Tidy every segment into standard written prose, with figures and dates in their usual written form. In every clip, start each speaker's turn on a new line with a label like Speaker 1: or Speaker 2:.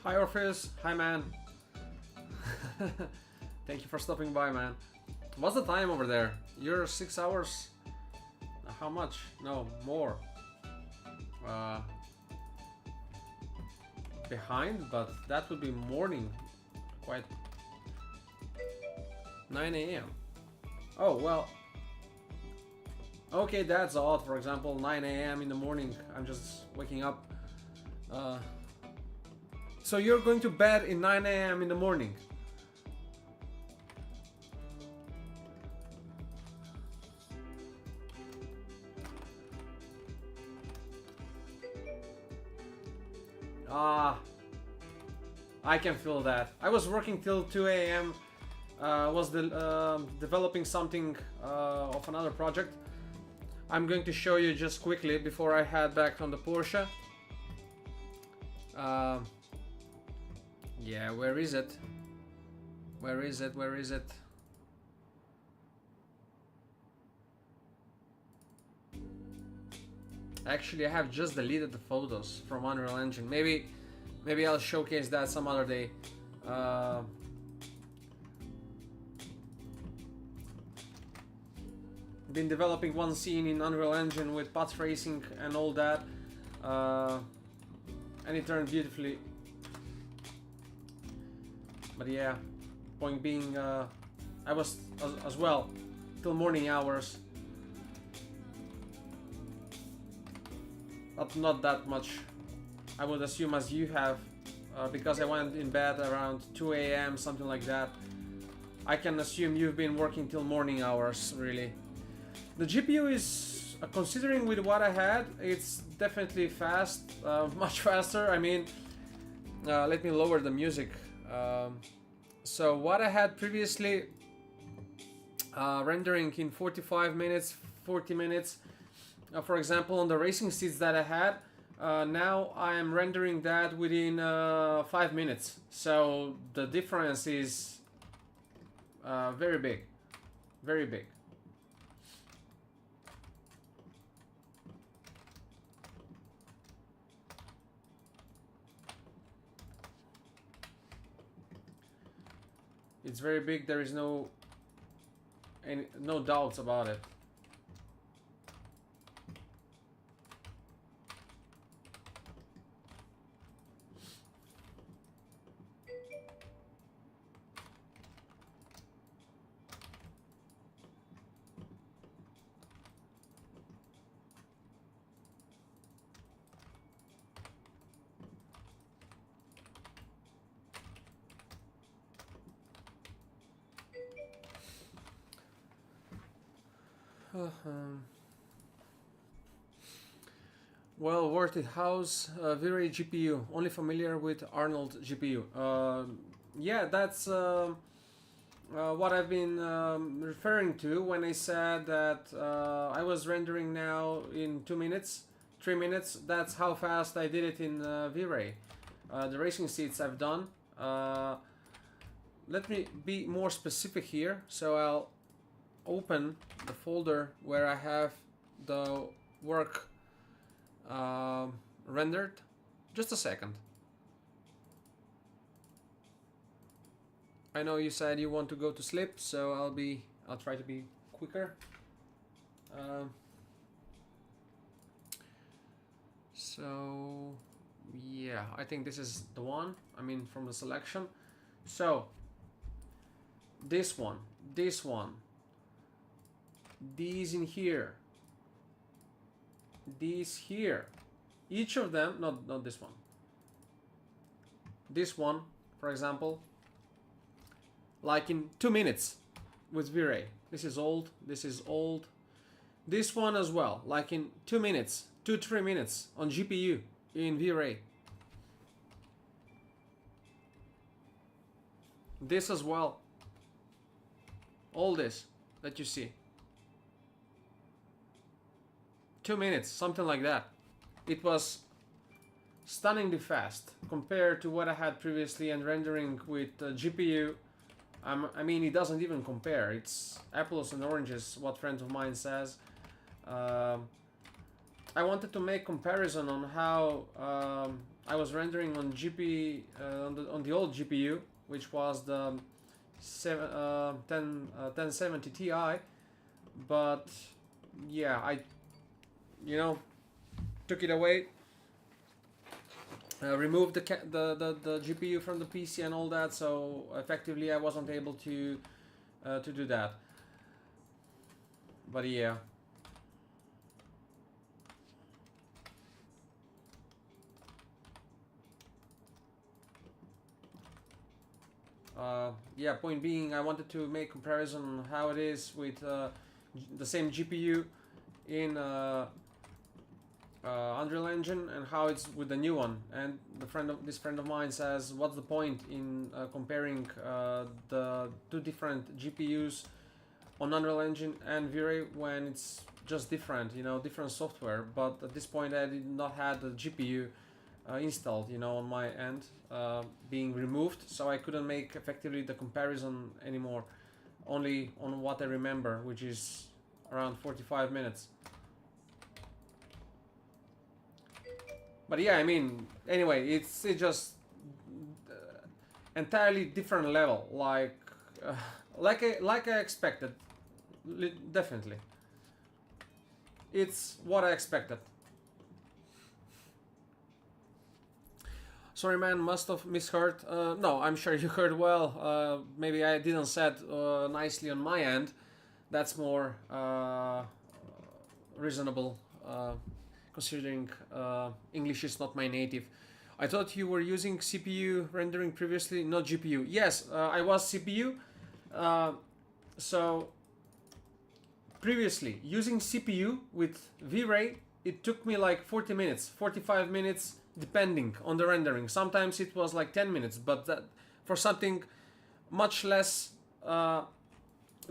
Speaker 1: Hi Orpheus, hi man. Thank you for stopping by, man. What's the time over there? You're 6 hours? How much? No, more. Uh, Behind, but that would be morning. Quite 9 a.m. Oh, well. Okay, that's odd. For example, 9 a.m. in the morning. I'm just waking up. Uh, so you're going to bed in 9 a.m. in the morning? Ah, I can feel that. I was working till 2 a.m. Was developing something of another project. I'm going to show you just quickly before I head back on the Porsche. Yeah, where is it? Where is it? Where is it? Actually, I have just deleted the photos from Unreal Engine. Maybe I'll showcase that some other day. Been developing one scene in Unreal Engine with path tracing and all that, and it turned beautifully. But yeah, point being, I was as well till morning hours, but not that much. I would assume as you have, because I went in bed around 2 a.m. something like that. I can assume you've been working till morning hours, really. The GPU is, considering with what I had, it's definitely fast, much faster. I mean, let me lower the music. So what I had previously, rendering in 45 minutes, 40 minutes, for example, on the racing seats that I had, now I am rendering that within 5 minutes. So the difference is very big, very big. It's very big. There is no doubts about it. Well, worth it. How's V-Ray GPU? Only familiar with Arnold GPU. Yeah, that's what I've been referring to when I said that I was rendering now in 2 minutes, 3 minutes. That's how fast I did it in V-Ray. The racing seats I've done. Let me be more specific here. So I'll open the folder where I have the work rendered. Just a second. I know you said you want to go to sleep, so I'll try to be quicker. So yeah, I think this is the one. I mean, from the selection. So this one, these in here, these here, each of them, not this one, this one, for example, like in 2 minutes with V-Ray. This is old, this is old. This one as well, like in 2 minutes, 2-3 minutes on GPU in V-Ray. This as well. All this that you see. 2 minutes, something like that. It was stunningly fast compared to what I had previously, and rendering with GPU. I mean, it doesn't even compare. It's apples and oranges, what friend of mine says. I wanted to make comparison on how I was rendering on on the old GPU, which was the 1070 Ti, but yeah, I took it away, removed the GPU from the PC and all that, so effectively I wasn't able to do that. But yeah. Yeah, point being, I wanted to make comparison on how it is with the same GPU in Unreal Engine and how it's with the new one. And this friend of mine says, what's the point in comparing the two different GPUs on Unreal Engine and V-Ray when it's just different, different software. But at this point I did not have the GPU installed, on my end, being removed, so I couldn't make effectively the comparison anymore, only on what I remember, which is around 45 minutes. But yeah, I mean, anyway, it's just entirely different level, like I expected, definitely. It's what I expected. Sorry, man, must have misheard. No, I'm sure you heard well. Maybe I didn't say it nicely on my end. That's more reasonable, considering English is not my native. I thought you were using CPU rendering previously, not GPU. Yes, I was CPU. So previously, using CPU with V-Ray, it took me like 40 minutes, 45 minutes, depending on the rendering. Sometimes it was like 10 minutes, but that for something much less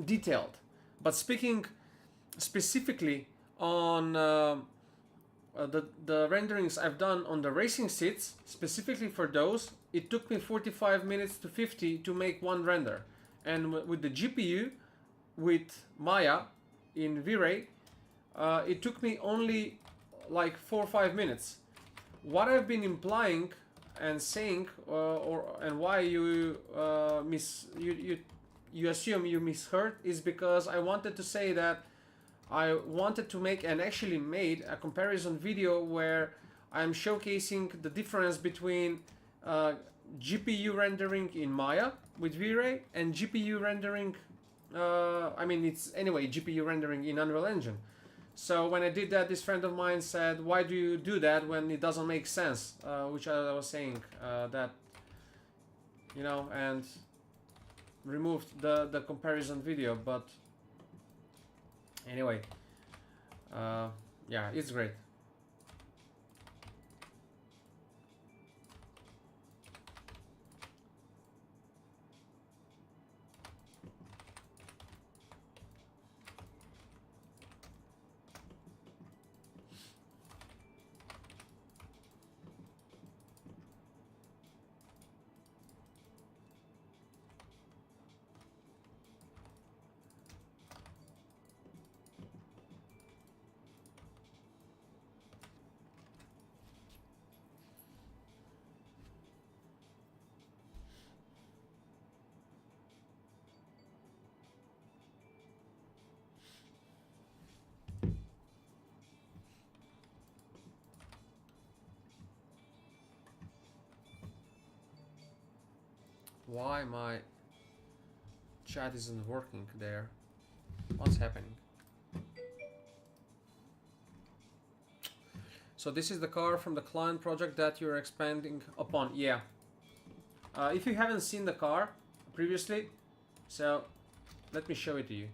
Speaker 1: detailed. But speaking specifically on the renderings I've done on the racing seats, specifically for those, it took me 45 minutes to 50 to make one render. And with the GPU, with Maya in V-Ray, it took me only like 4 or 5 minutes. What I've been implying and saying, and why you you assume you misheard, is because I wanted to say that I wanted to make and actually made a comparison video where I'm showcasing the difference between GPU rendering in Maya with V-Ray and GPU rendering. I mean, it's anyway GPU rendering in Unreal Engine. So when I did that, this friend of mine said, why do you do that when it doesn't make sense? Which I was saying that, and removed the comparison video. But anyway, yeah, it's great. Why my chat isn't working there? What's happening? So this is the car from the client project that you're expanding upon. Yeah. If you haven't seen the car previously, so let me show it to you.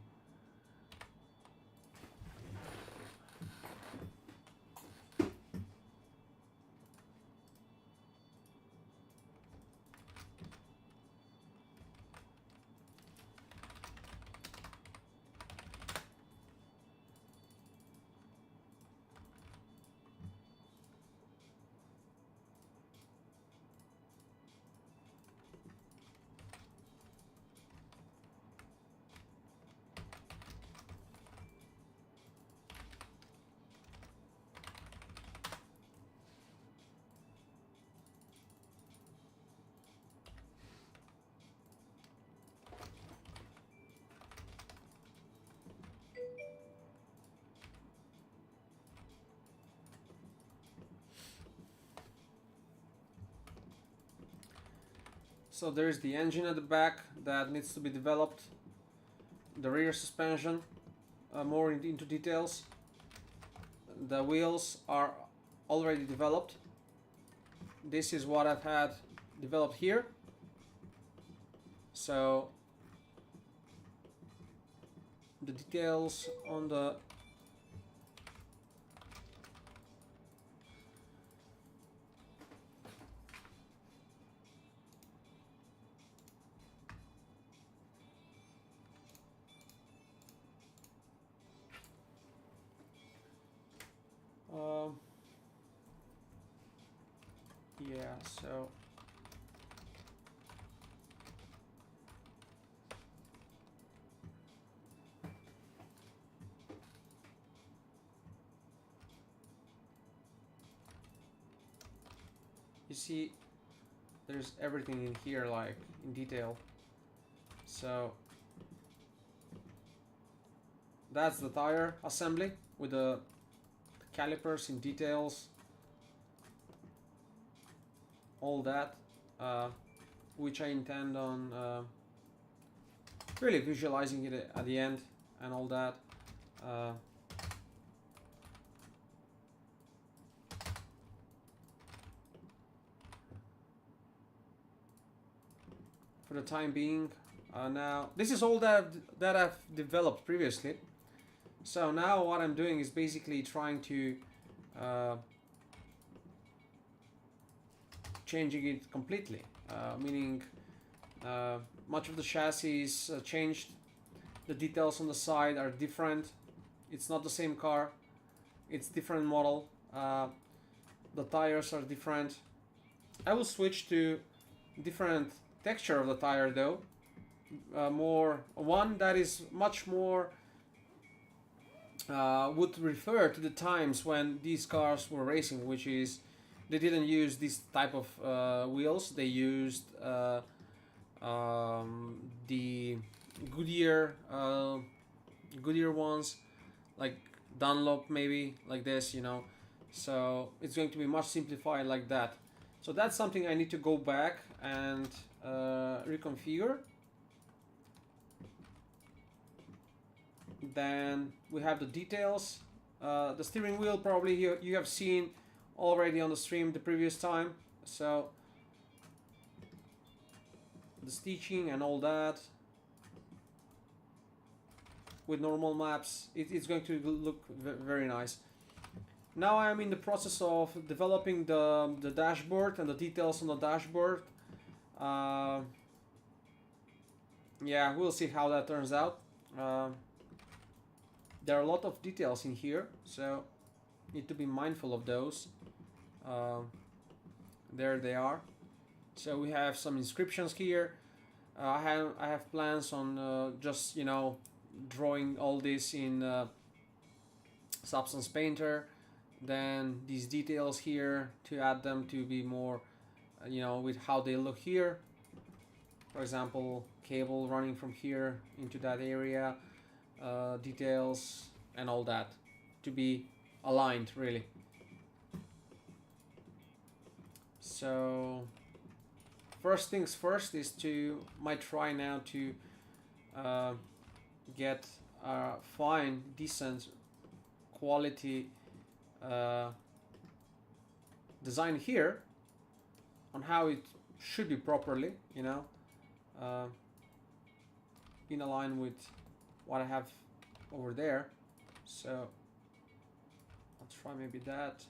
Speaker 1: So there's the engine at the back that needs to be developed. The rear suspension, more into details. The wheels are already developed. This is what I've had developed here. So the details on the yeah, so you see there's everything in here, like in detail. So that's the tire assembly with the calipers in details, all that, which I intend on really visualizing it at the end and all that. For the time being, now this is all that I've developed previously. So now what I'm doing is basically trying to changing it completely, meaning much of the chassis is changed. The details on the side are different. It's not the same car. It's different model. The tires are different. I will switch to different texture of the tire though. More one that is much more would refer to the times when these cars were racing, which is they didn't use this type of wheels. They used the Goodyear ones, like Dunlop maybe, like this, you know. So it's going to be much simplified like that. So that's something I need to go back and reconfigure. Then we have the details. The steering wheel probably you have seen already on the stream the previous time. So the stitching and all that with normal maps, it's going to look very nice. Now I am in the process of developing the dashboard and the details on the dashboard. Yeah, we'll see how that turns out. There are a lot of details in here, so need to be mindful of those. There they are. So we have some inscriptions here. I have plans on just, you know, drawing all this in Substance Painter. Then these details here to add them to be more, you know, with how they look here. For example, cable running from here into that area, details and all that to be aligned really. So first things first is to might try now to get a fine, decent quality design here on how it should be properly, you know, in line with what I have over there. So I'll try maybe that.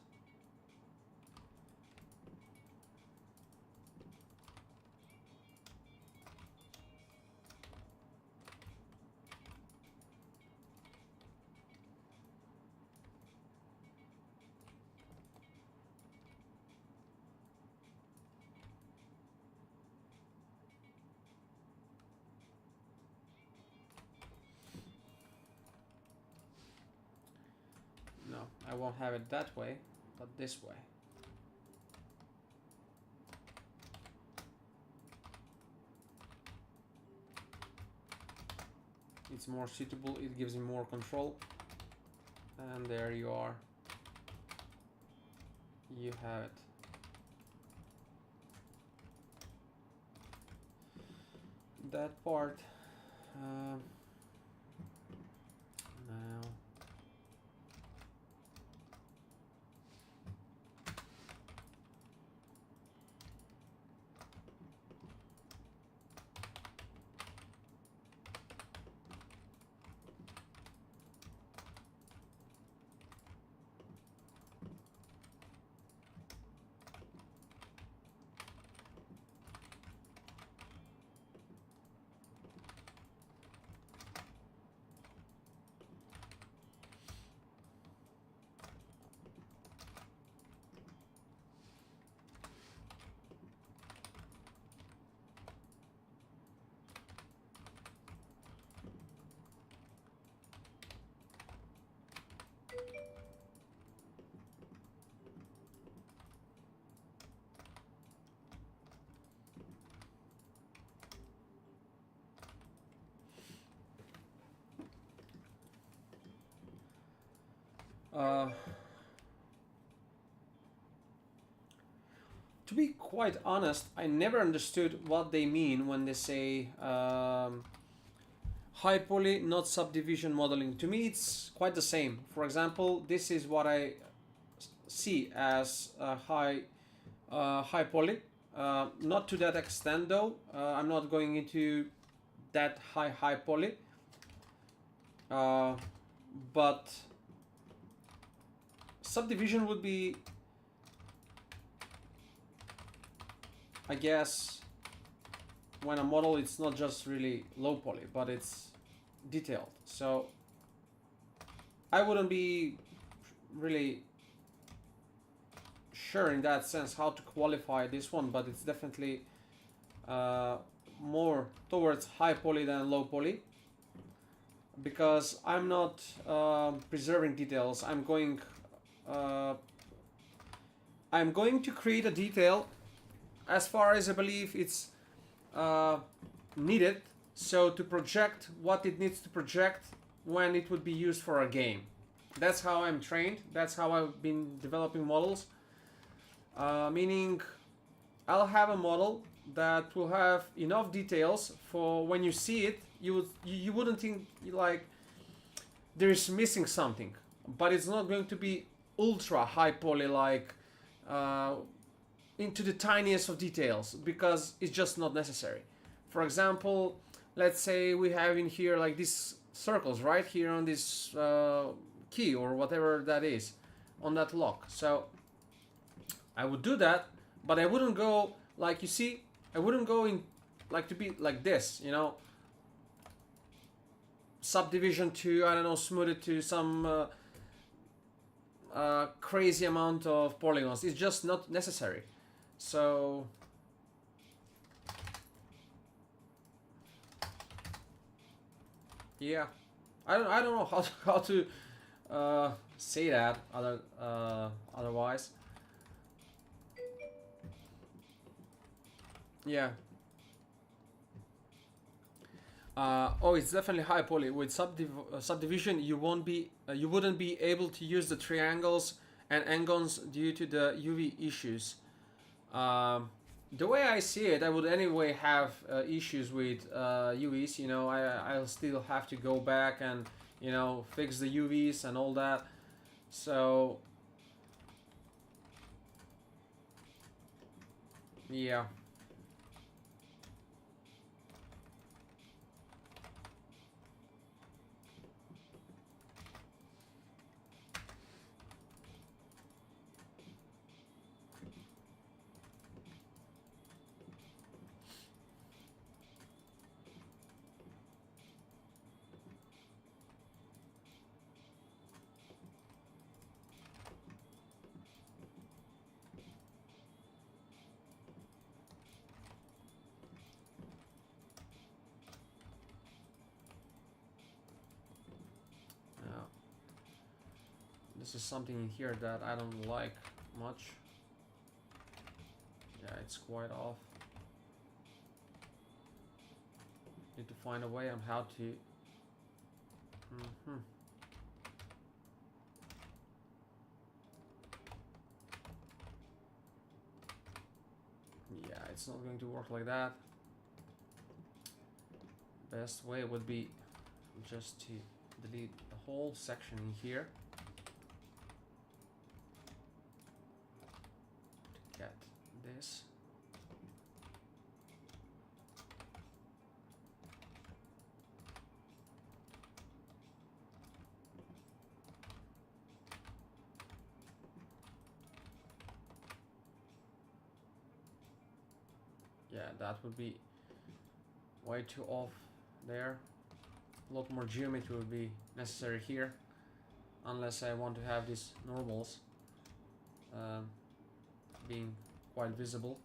Speaker 1: No, I won't have it that way, but this way. It's more suitable, it gives me more control. And there you are. You have it. that part. Now. To be quite honest, I never understood what they mean when they say high poly, not subdivision modeling. To me, it's quite the same. For example, this is what I see as high poly. Not to that extent though. I'm not going into that high poly. But subdivision would be, I guess, when a model it's not just really low poly, but it's detailed. So I wouldn't be really sure in that sense how to qualify this one, but it's definitely more towards high poly than low poly, because I'm not preserving details. I'm going to create a detail as far as I believe it's needed, so to project what it needs to project when it would be used for a game. That's how I'm trained. That's how I've been developing models. Meaning I'll have a model that will have enough details for when you see it, you wouldn't think like there's missing something, but it's not going to be ultra high poly like into the tiniest of details, because it's just not necessary. For example, let's say we have in here like these circles right here on this key or whatever that is on that lock. So I would do that, but I wouldn't go like, you see, I wouldn't go in like to be like this, you know, subdivision to, I don't know, smooth it to some crazy amount of polygons. It's just not necessary. So yeah, I don't know how to say that otherwise. Yeah. Oh, it's definitely high poly. With subdivision, you wouldn't be able to use the triangles and angles due to the UV issues. The way I see it, I would anyway have issues with UVs. You know, I'll still have to go back and, you know, fix the UVs and all that. So yeah. This is something in here that I don't like much. Yeah, it's quite off. Need to find a way on how to... Yeah, it's not going to work like that. best way would be just to delete the whole section in here to get this. Yeah, that would be way too off there. A lot more geometry would be necessary here, unless I want to have these normals being quite visible.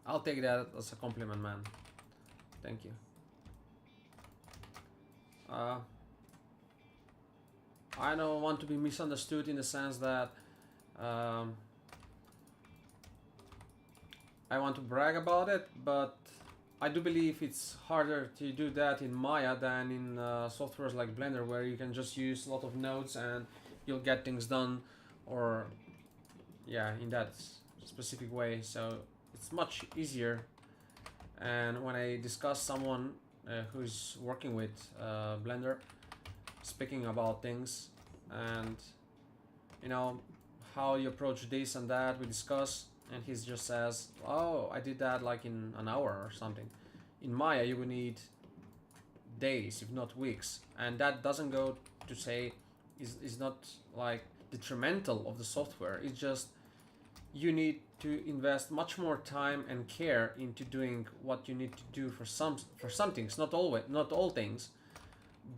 Speaker 1: I'll take that as a compliment, man. Thank you. I don't want to be misunderstood in the sense that I want to brag about it, but I do believe it's harder to do that in Maya than in softwares like Blender, where you can just use a lot of nodes and you'll get things done, or yeah, in that specific way. So it's much easier. And when I discuss someone who's working with Blender, speaking about things and you know how you approach this and that, we discuss, and he just says, oh, I did that like in an hour or something. In Maya you would need days, if not weeks. And that doesn't go to say is not like detrimental of the software. It's just you need to invest much more time and care into doing what you need to do for some things, not all things,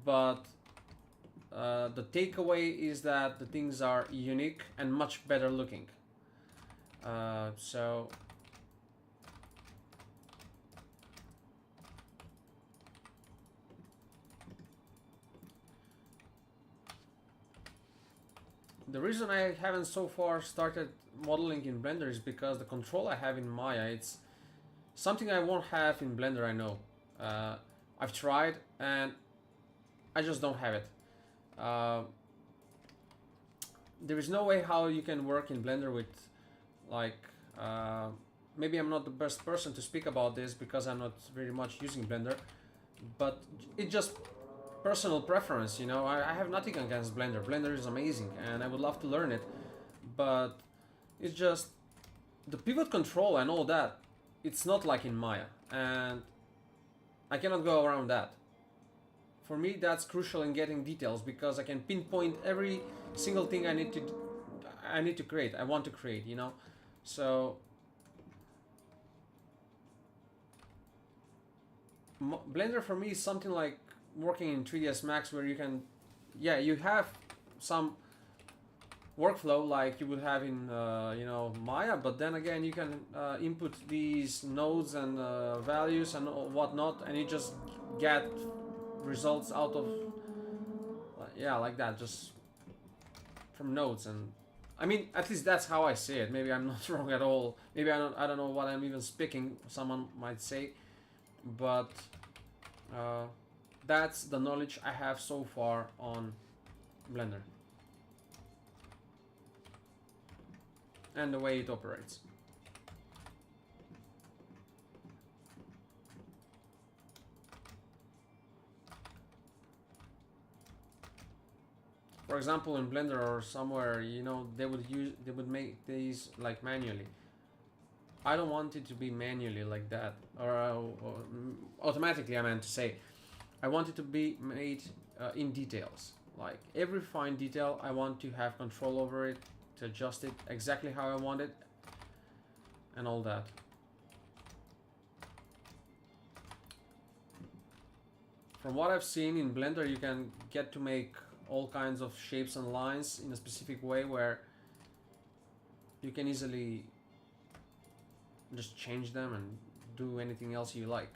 Speaker 1: but the takeaway is that the things are unique and much better looking. So the reason I haven't so far started modeling in Blender is because the control I have in Maya, it's something I won't have in Blender, I know. I've tried and I just don't have it. There is no way how you can work in Blender with like maybe I'm not the best person to speak about this because I'm not very much using Blender, but it just personal preference, you know. I have nothing against Blender. Blender is amazing and I would love to learn it, but it's just the pivot control and all that, it's not like in Maya, and I cannot go around that. For me, that's crucial in getting details because I can pinpoint every single thing I need to create. I want to create, you know. So Blender for me is something like working in 3ds Max, where you can, yeah, you have some workflow like you would have in you know, Maya, but then again you can input these nodes and values and whatnot, and you just get results out of yeah, like that, just from nodes. And I mean, at least that's how I see it. Maybe I'm not wrong at all. Maybe I don't know what I'm even speaking, someone might say, but that's the knowledge I have so far on Blender and the way it operates. For example, in Blender or somewhere, you know, they would make these like manually. I don't want it to be manually like that, or automatically. I meant to say, I want it to be made in details. Like every fine detail, I want to have control over it, to adjust it exactly how I want it, and all that. From what I've seen in Blender, you can get to make all kinds of shapes and lines in a specific way where you can easily just change them and do anything else you like.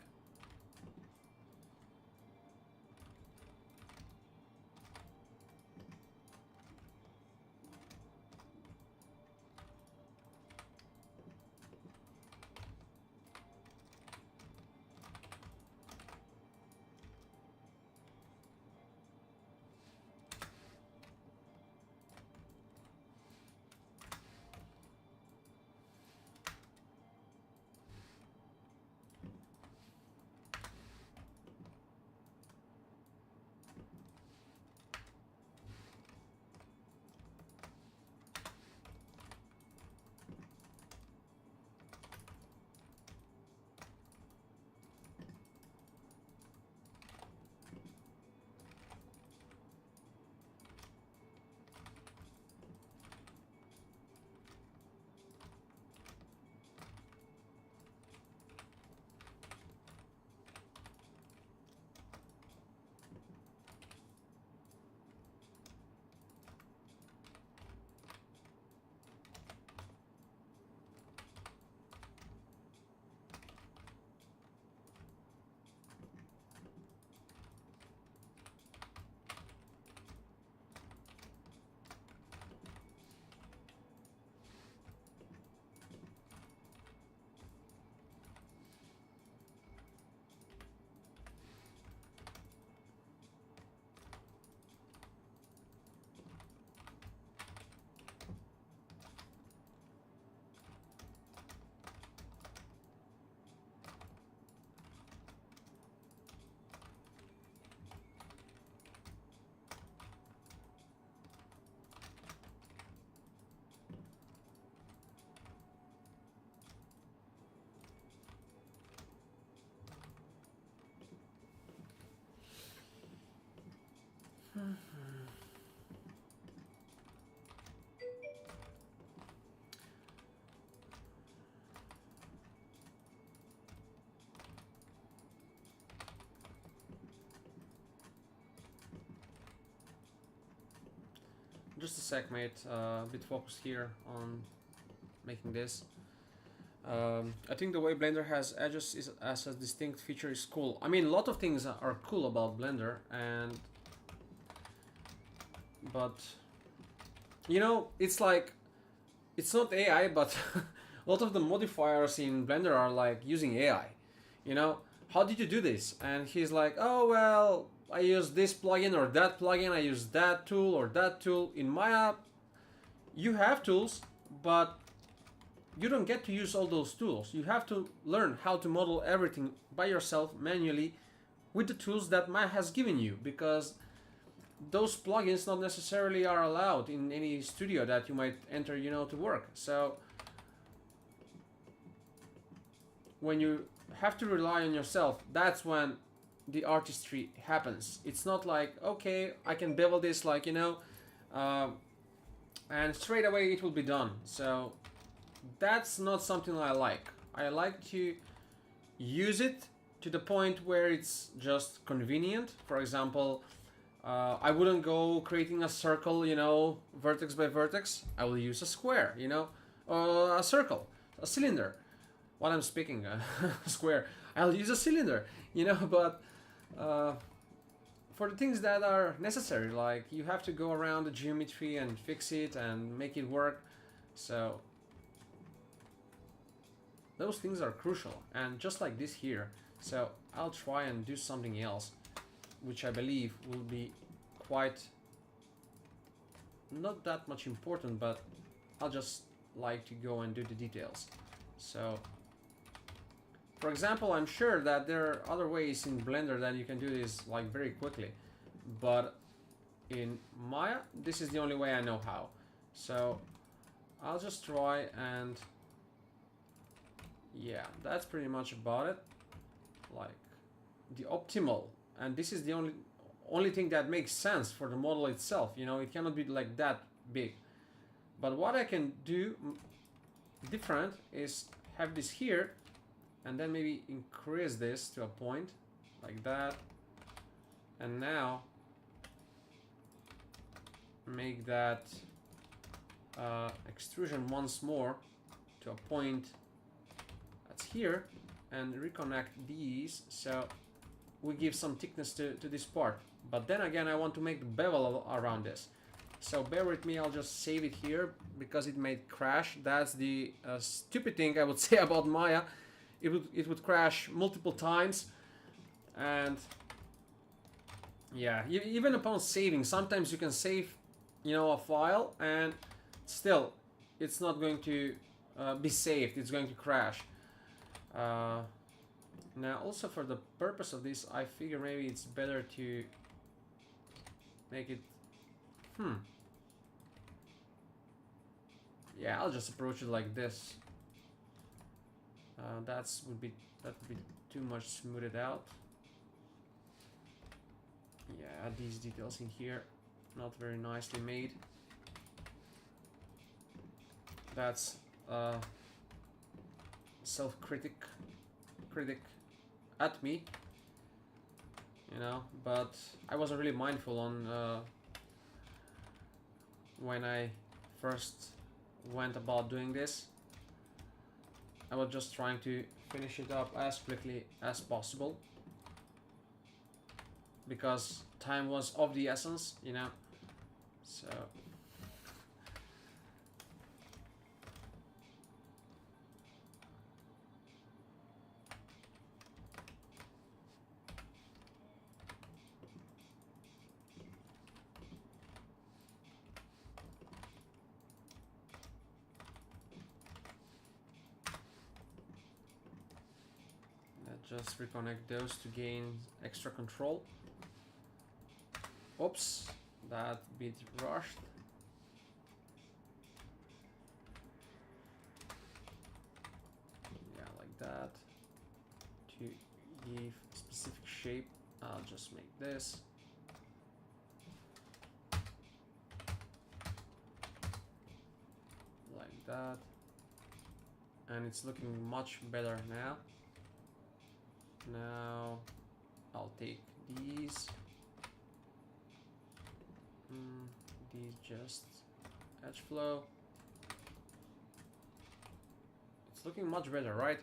Speaker 1: Just a sec, mate. A bit focused here on making this. I think the way Blender has edges is as a distinct feature is cool. I mean, a lot of things are cool about Blender, but you know, it's like it's not AI, but a lot of the modifiers in Blender are like using AI. You know, how did you do this? And he's like, oh well, I use this plugin or that plugin, I use that tool or that tool. In Maya, you have tools, but you don't get to use all those tools. You have to learn how to model everything by yourself manually with the tools that Maya has given you, because those plugins not necessarily are allowed in any studio that you might enter, you know, to work. So when you have to rely on yourself, that's when the artistry happens. It's not like, okay, I can bevel this, like, you know, and straight away it will be done. So that's not something I like. I like to use it to the point where it's just convenient. For example, I wouldn't go creating a circle, you know, vertex by vertex. I will use a square, you know, a circle, a cylinder. While I'm speaking, square, I'll use a cylinder, you know, but for the things that are necessary, like you have to go around the geometry and fix it and make it work. So those things are crucial, and just like this here. So I'll try and do something else, which I believe will be quite not that much important, but I'll just like to go and do the details. So for example, I'm sure that there are other ways in Blender that you can do this like very quickly, but in Maya, this is the only way I know how. So I'll just try, and yeah, that's pretty much about it. Like the optimal, and this is the only thing that makes sense for the model itself. You know, it cannot be like that big. But what I can do different is have this here, and then maybe increase this to a point like that, and now make that extrusion once more to a point that's here, and reconnect these so we give some thickness to this part. But then again, I want to make the bevel around this, so bear with me. I'll just save it here because it may crash. That's the stupid thing I would say about Maya. It would crash multiple times, and yeah, even upon saving, sometimes you can save, you know, a file and still it's not going to be saved. It's going to crash. Now also for the purpose of this, I figure maybe it's better to make it yeah, I'll just approach it like this. That would be too much smoothed out. Yeah, add these details in here, not very nicely made. That's self-critic at me, you know, but I wasn't really mindful on when I first went about doing this. I was just trying to finish it up as quickly as possible because time was of the essence, you know. So just reconnect those to gain extra control. Oops, that bit rushed. Yeah, like that. To give specific shape, I'll just make this. that. And it's looking much better now. Now I'll take these. These just edge flow. It's looking much better, right?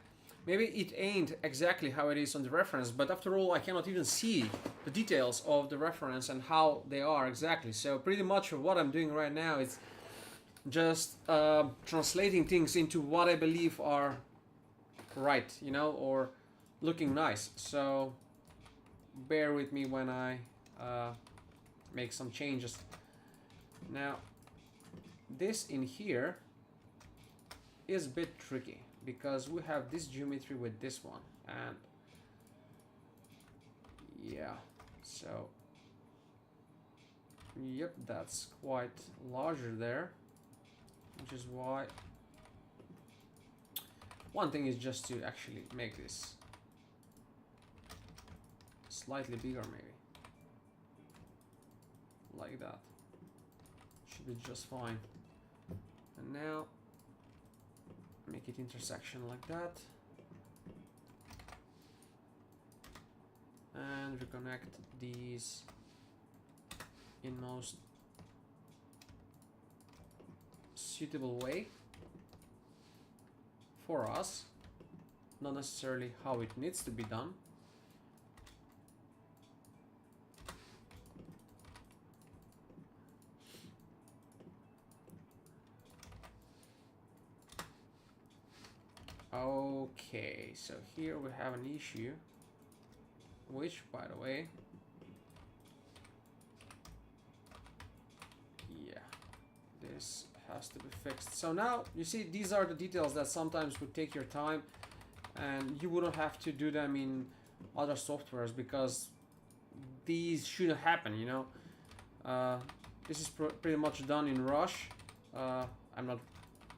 Speaker 1: Maybe it ain't exactly how it is on the reference, but after all, I cannot even see the details of the reference and how they are exactly. So pretty much what I'm doing right now is just translating things into what I believe are right, you know, or looking nice. So bear with me when I make some changes. Now, this in here is a bit tricky because we have this geometry with this one, and yeah, so yep, that's quite larger there, which is why one thing is just to actually make this slightly bigger, maybe like that. Should be just fine. And now make it intersection like that, and reconnect these in most suitable way for us, not necessarily how it needs to be done. Okay, so here we have an issue, which, by the way, yeah, this has to be fixed. So now, you see, these are the details that sometimes would take your time, and you wouldn't have to do them in other softwares because these shouldn't happen, you know. This is pretty much done in Rush. I'm not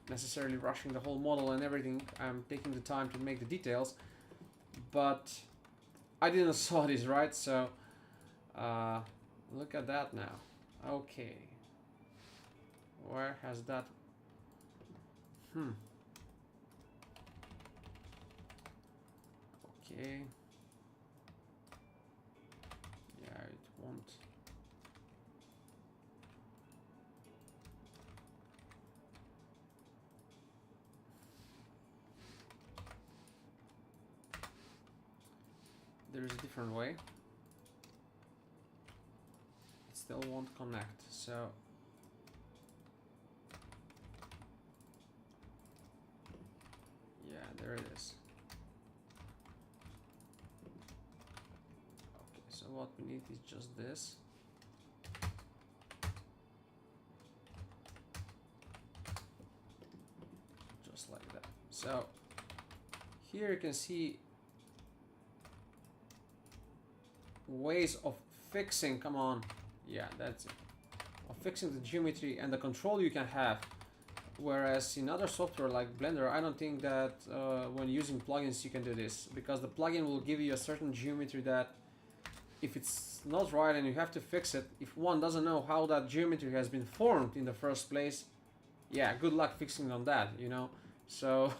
Speaker 1: necessarily rushing the whole model and everything. I'm taking the time to make the details, but I didn't saw this, right? So look at that now. Okay, where has that okay, yeah, it won't. There's a different way. It still won't connect, so yeah, there it is. Okay, so what we need is just this. Just like that. So here you can see ways of fixing, come on, yeah, that's it, of fixing the geometry and the control you can have, whereas in other software like Blender, I don't think that when using plugins you can do this, because the plugin will give you a certain geometry that if it's not right and you have to fix it, if one doesn't know how that geometry has been formed in the first place, yeah, good luck fixing on that, you know. So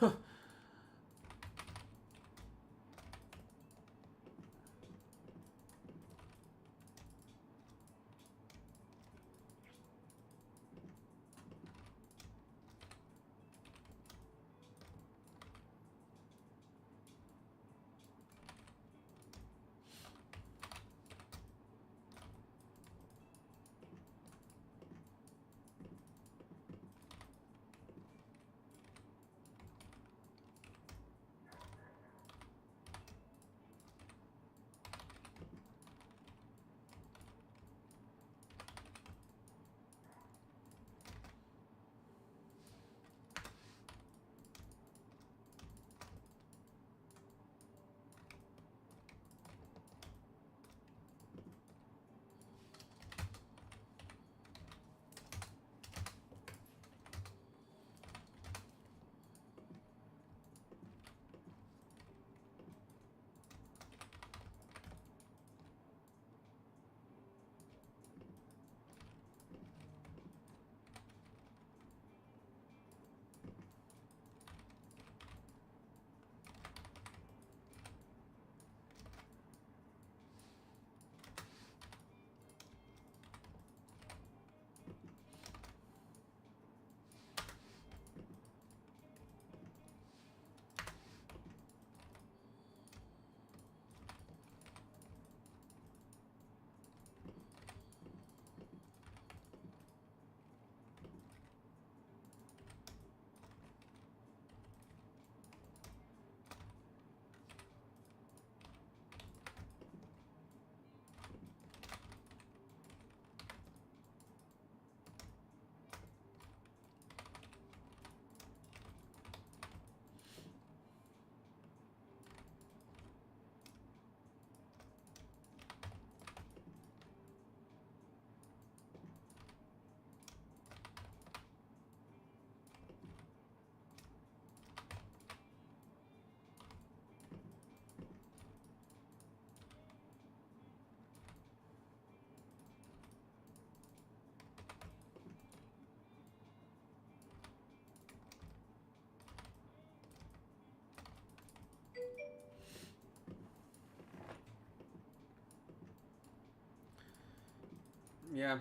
Speaker 1: Yeah.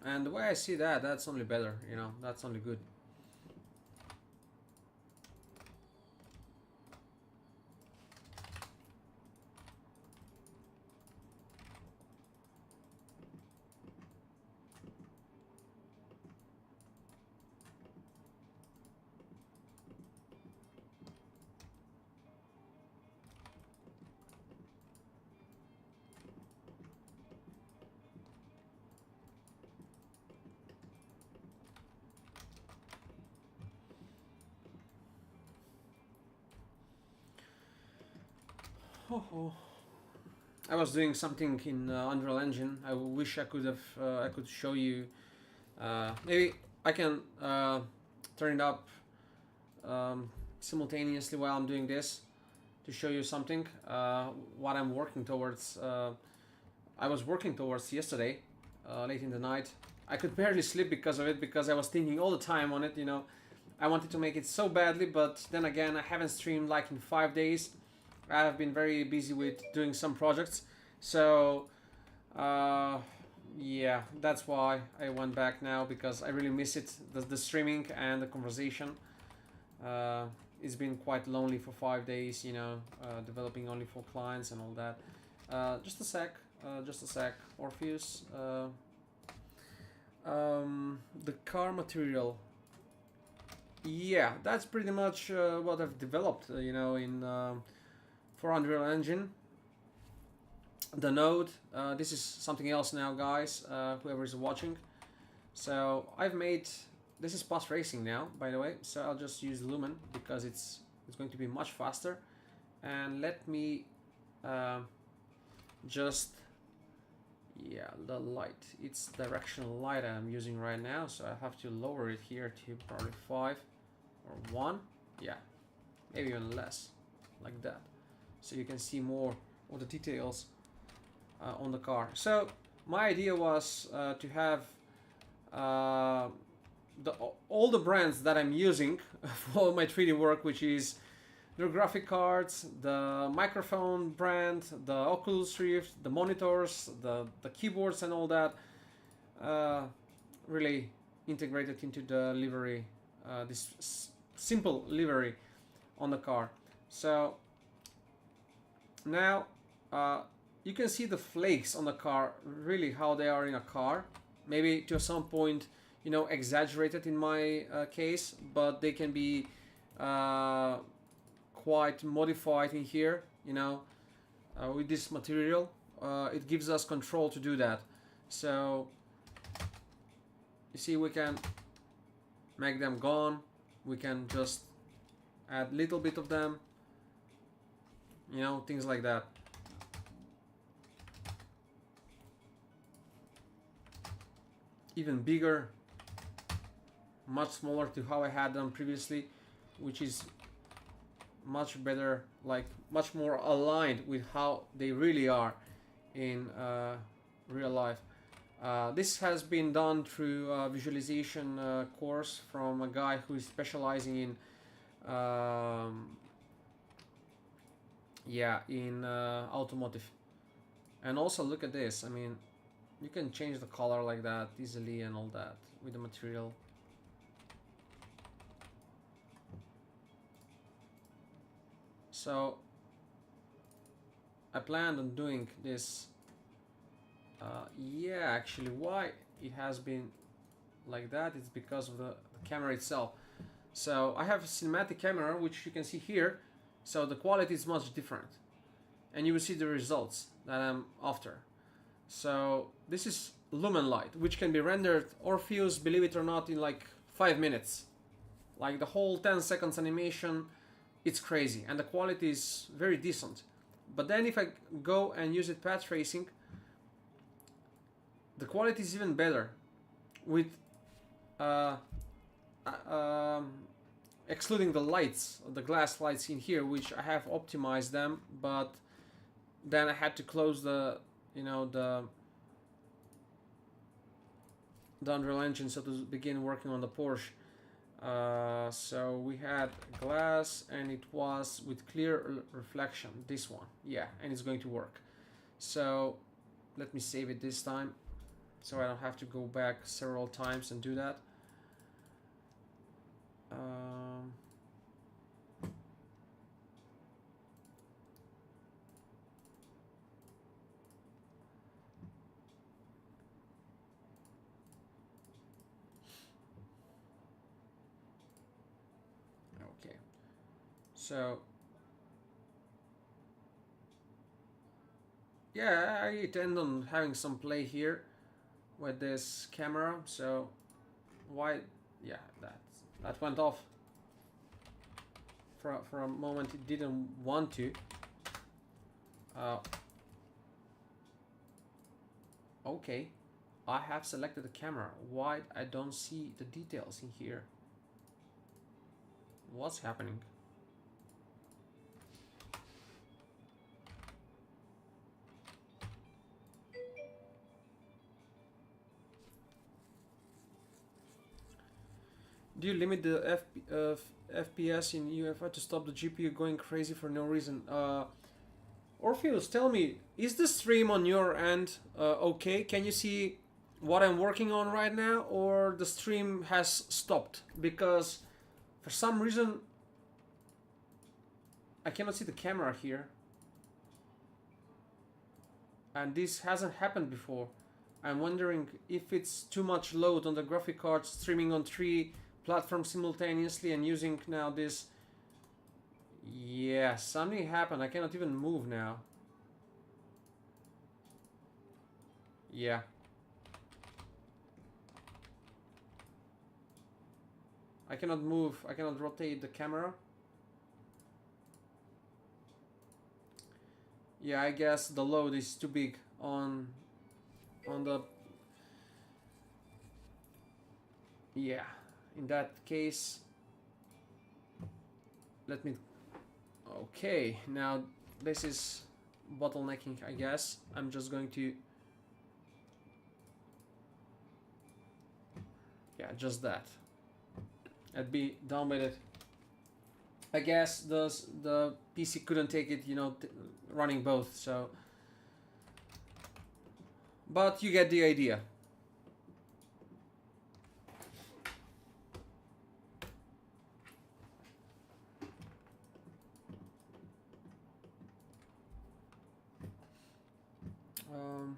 Speaker 1: And the way I see that, that's only better, you know, that's only good. Oh. I was doing something in Unreal Engine. I wish I could have. I could show you. Maybe I can turn it up simultaneously while I'm doing this to show you something. What I'm working towards. I was working towards yesterday, late in the night. I could barely sleep because of it, because I was thinking all the time on it. You know, I wanted to make it so badly, but then again, I haven't streamed like in 5 days. I have been very busy with doing some projects, so yeah, that's why I went back now, because I really miss it, the streaming and the conversation. It's been quite lonely for 5 days, you know, developing only for clients and all that. Just a sec, just a sec. Orpheus. The car material. Yeah, that's pretty much what I've developed, you know, in for Unreal Engine. The node. This is something else now, guys. Whoever is watching. So I've made. This is Post Racing now, by the way. So I'll just use Lumen because it's going to be much faster. And let me just, yeah, the light. It's directional light I'm using right now, so I have to lower it here to probably 5 or 1. Yeah, maybe even less, like that, so you can see more of the details on the car. So my idea was to have all the brands that I'm using for my 3D work, which is their graphic cards, the microphone brand, the Oculus Rift, the monitors, the keyboards and all that, really integrated into the livery, this simple livery on the car. So now you can see the flakes on the car, really how they are in a car. Maybe to some point, you know, exaggerated in my case, but they can be quite modified in here, you know, with this material. It gives us control to do that. So you see, we can make them gone. We can just add little bit of them, you know, things like that. Even bigger, much smaller to how I had them previously, which is much better, like much more aligned with how they really are in real life. This has been done through a visualization course from a guy who is specializing in automotive. And also look at this, I mean, you can change the color like that easily and all that with the material. So I planned on doing this. Yeah, actually, why it has been like that, it's because of the camera itself. So I have a cinematic camera, which you can see here. So the quality is much different, and you will see the results that I'm after. So this is lumen light, which can be rendered Orpheus, believe it or not, in like 5 minutes. Like the whole 10 seconds animation, it's crazy, and the quality is very decent. But then if I go and use it path tracing, the quality is even better, with excluding the lights, the glass lights in here, which I have optimized them, but then I had to close the, you know, the Unreal Engine, so to begin working on the Porsche. So we had glass, and it was with clear reflection, this one, yeah, and it's going to work. So Let me save it this time, so I don't have to go back several times and do that. Okay, so yeah, I intend on having some play here with this camera. So why? Yeah, that went off. For a moment, it didn't want to. Okay, I have selected the camera. Why I don't see the details in here? What's happening? Do you limit the FPS in UEFI to stop the GPU going crazy for no reason? Orpheus, tell me, is the stream on your end okay? Can you see what I'm working on right now, or the stream has stopped? Because for some reason I cannot see the camera here, and this hasn't happened before. I'm wondering if it's too much load on the graphic card, streaming on 3 platforms simultaneously and using now this. Yeah, something happened. I cannot even move now. Yeah. I cannot move. I cannot rotate the camera. Yeah, I guess the load is too big on the. Yeah, in that case, let me. Okay, now this is bottlenecking, I guess. I'm just going to. Yeah, just that. I'd be done with it. I guess the PC couldn't take it, you know, running both, so. But you get the idea. Um,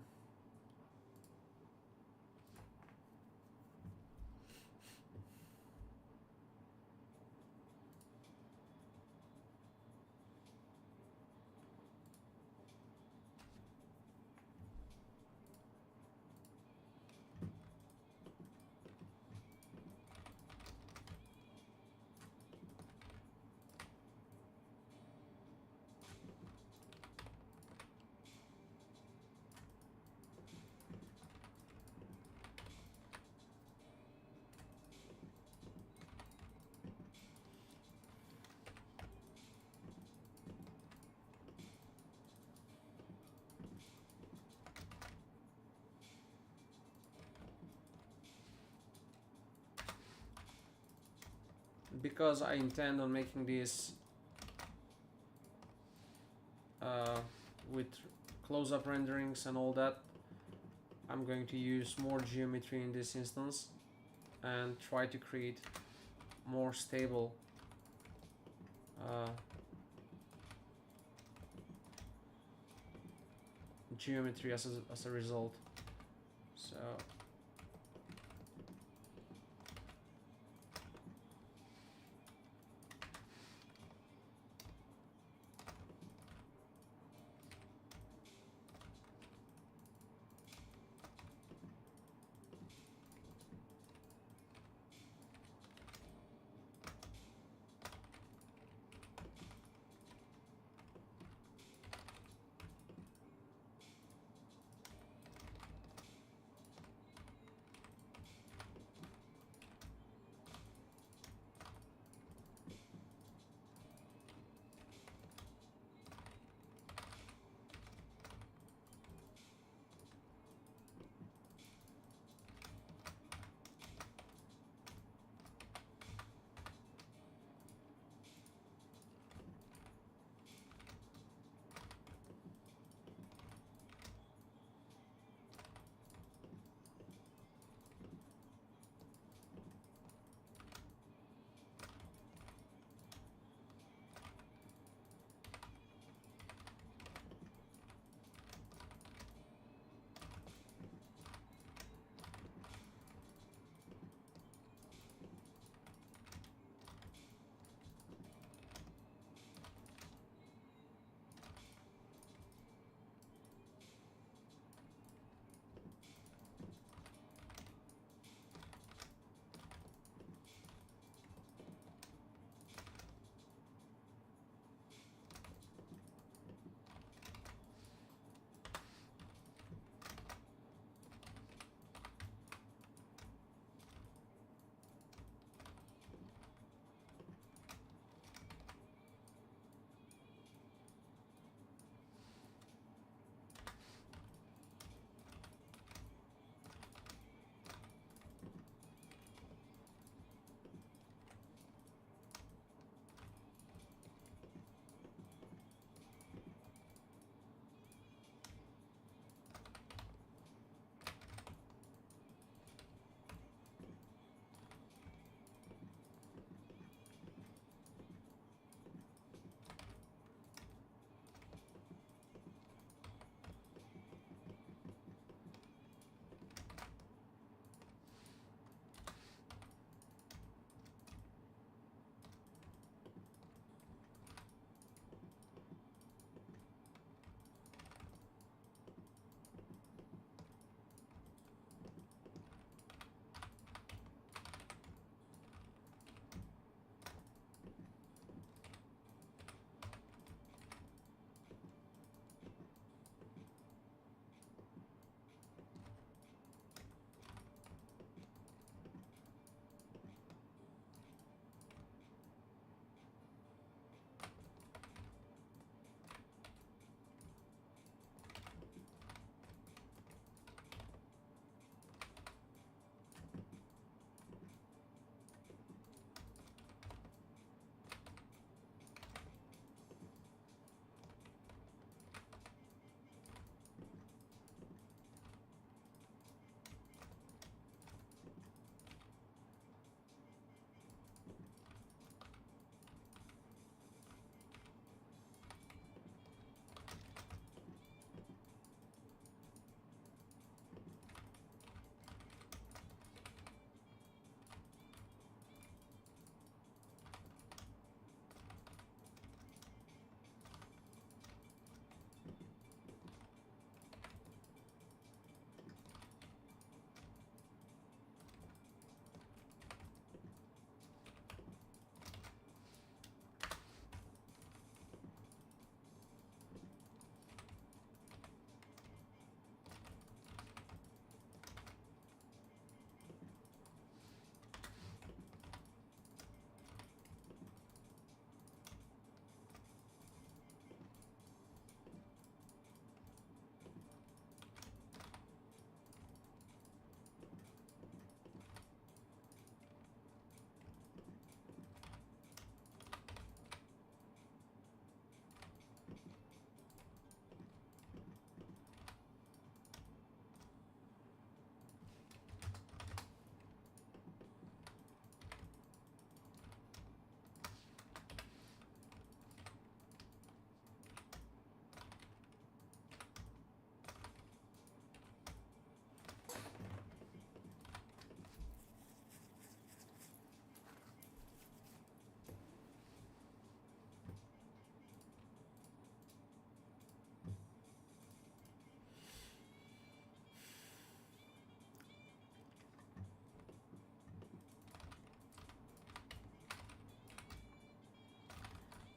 Speaker 1: because I intend on making this with close-up renderings and all that, I'm going to use more geometry in this instance and try to create more stable geometry as a result. So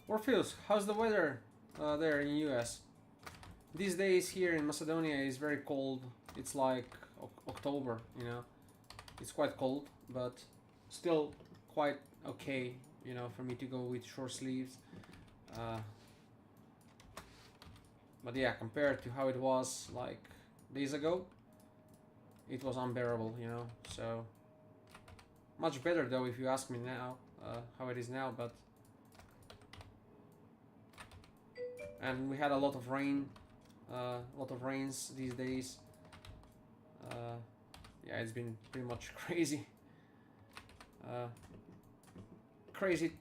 Speaker 1: Orpheus, how's the weather there in US? These days here in Macedonia is very cold. It's like October, you know. It's quite cold, but still quite okay, you know, for me to go with short sleeves. Uh, but yeah, compared to how it was like days ago, it was unbearable, you know. So much better though, if you ask me now, how it is now. But and we had a lot of rain, a lot of rains these days. Uh, yeah, it's been pretty much crazy. Crazy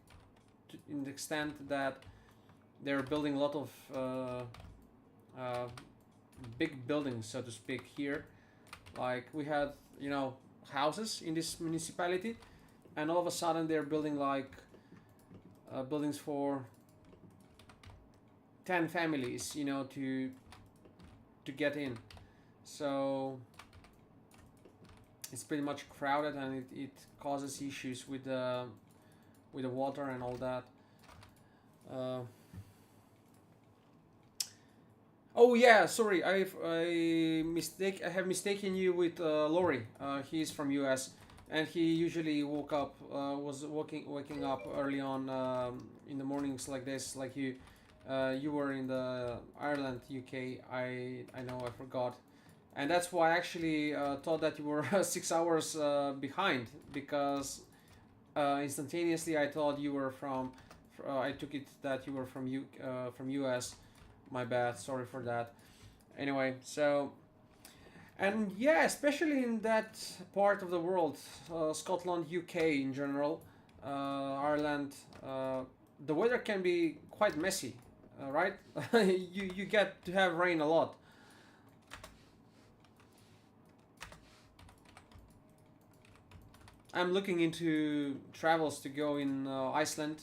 Speaker 1: in the extent that they're building a lot of big buildings, so to speak, here. Like we had, you know, houses in this municipality, and all of a sudden they're building like buildings for 10 families, you know, to get in. So it's pretty much crowded, and it causes issues with the water and all that. Oh yeah, sorry, I have mistaken you with Lori. He's from US, and he usually was waking up early on in the mornings like this, like you. You were in the Ireland, UK. I know, I forgot, and that's why I actually thought that you were 6 hours behind, because instantaneously I thought you were from. I took it that you were from US. My bad. Sorry for that. Anyway, so and yeah, especially in that part of the world, Scotland, UK in general, Ireland, the weather can be quite messy, right? You get to have rain a lot. I'm looking into travels to go in Iceland.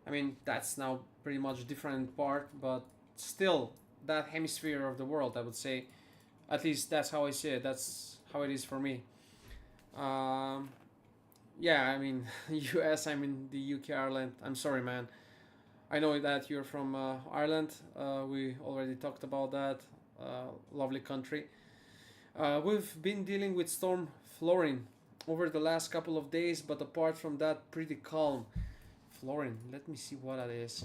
Speaker 1: I mean, that's now pretty much different part, but still that hemisphere of the world, I would say. At least that's how I see it. That's how it is for me. Um, yeah, I mean, US, I'm in the UK, Ireland. I'm sorry, man. I know that you're from Ireland. We already talked about that. Lovely country. We've been dealing with Storm Florin over the last couple of days, but apart from that, pretty calm. Florin, let me see what that is.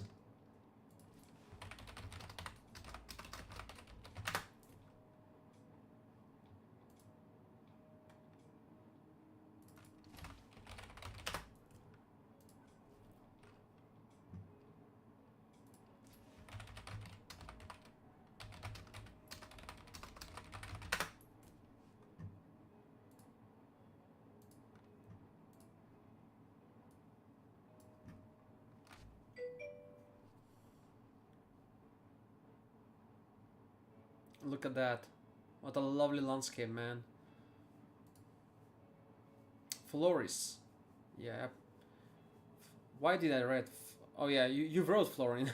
Speaker 1: Look at that. What a lovely landscape, man. Floris. Yeah. Why did I read? Oh yeah, you wrote Florin.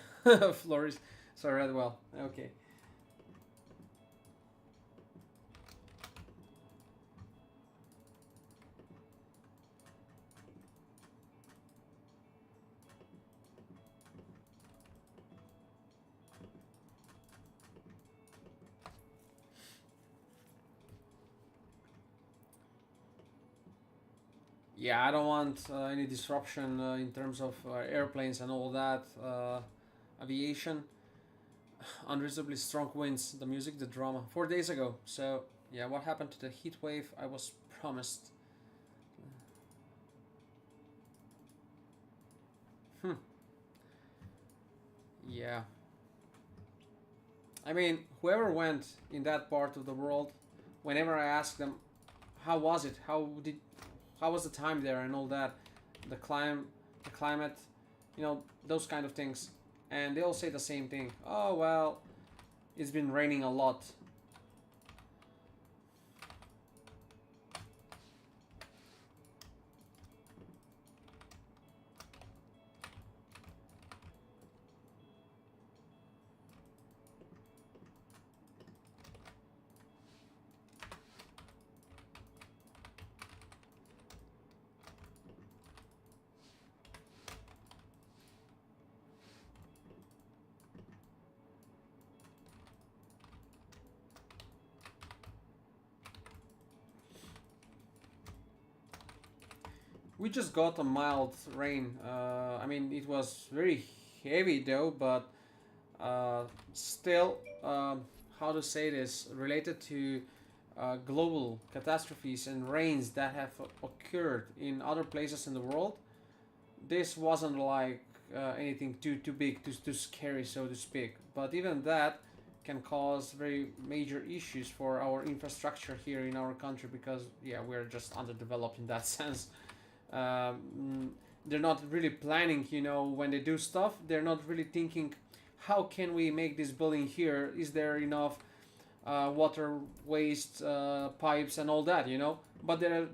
Speaker 1: Floris. So I read well. Okay. Yeah, I don't want any disruption in terms of airplanes and all that. Aviation. Unreasonably strong winds. The music, the drama. 4 days ago. So yeah, what happened to the heat wave I was promised? Hmm. Yeah. I mean, whoever went in that part of the world, whenever I ask them, how was it? How was the time there and all that, the climate, you know, those kind of things, and they all say the same thing. Oh well, it's been raining a lot. We just got a mild rain. I mean, it was very heavy though, but still, how to say this, related to global catastrophes and rains that have occurred in other places in the world, this wasn't like anything too big, too scary, so to speak. But even that can cause very major issues for our infrastructure here in our country because yeah, we're just underdeveloped in that sense. um, they're not really planning, you know, when they do stuff they're not really thinking how can we make this building here, is there enough water waste pipes and all that, you know, but they're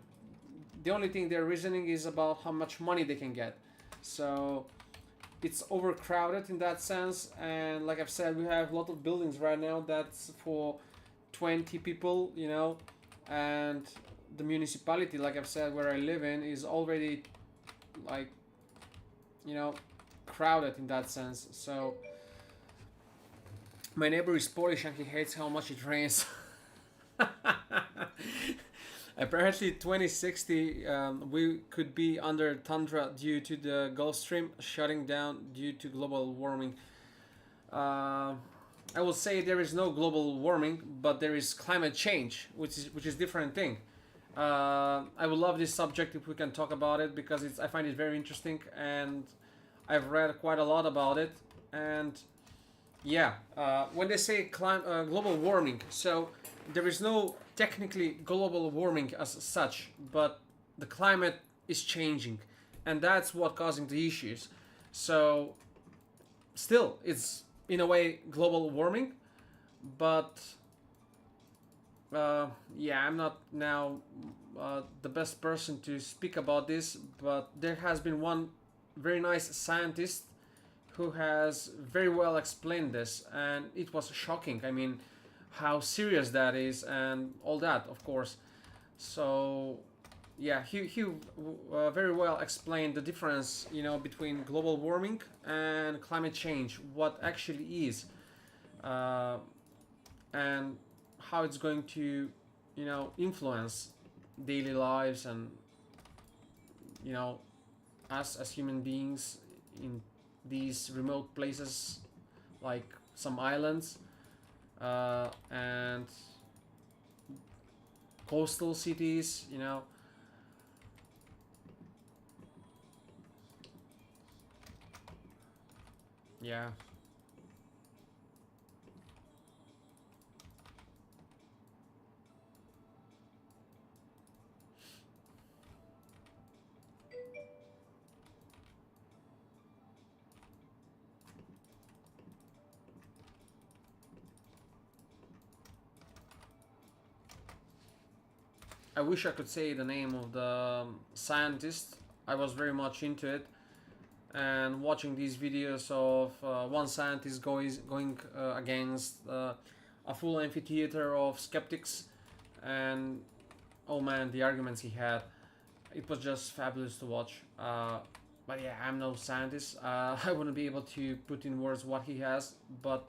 Speaker 1: the only thing they're reasoning is about how much money they can get. So it's overcrowded in that sense, and like I've said, we have a lot of buildings right now that's for 20 people, you know, and the municipality, like I've said, where I live in is already like, you know, crowded in that sense. So my neighbor is Polish and he hates how much it rains. Apparently 2060 we could be under tundra due to the Gulf Stream shutting down due to global warming. uh, I will say there is no global warming, but there is climate change, which is different thing. I would love this subject if we can talk about it because I find it very interesting and I've read quite a lot about it. And yeah, when they say global warming, so there is no technically global warming as such, but the climate is changing, and that's what causing the issues. So still, it's in a way global warming, but yeah, I'm not now the best person to speak about this, but there has been one very nice scientist who has very well explained this, and it was shocking. I mean, how serious that is, and all that, of course. So, yeah, he very well explained the difference, you know, between global warming and climate change, what actually is, uh, and how it's going to, you know, influence daily lives and, you know, us as human beings in these remote places like some islands and coastal cities, you know. Yeah. I wish I could say the name of the scientist. I was very much into it, and watching these videos of one scientist going against a full amphitheater of skeptics, and oh man, the arguments he had, it was just fabulous to watch. But yeah, I'm no scientist. I wouldn't be able to put in words what he has, but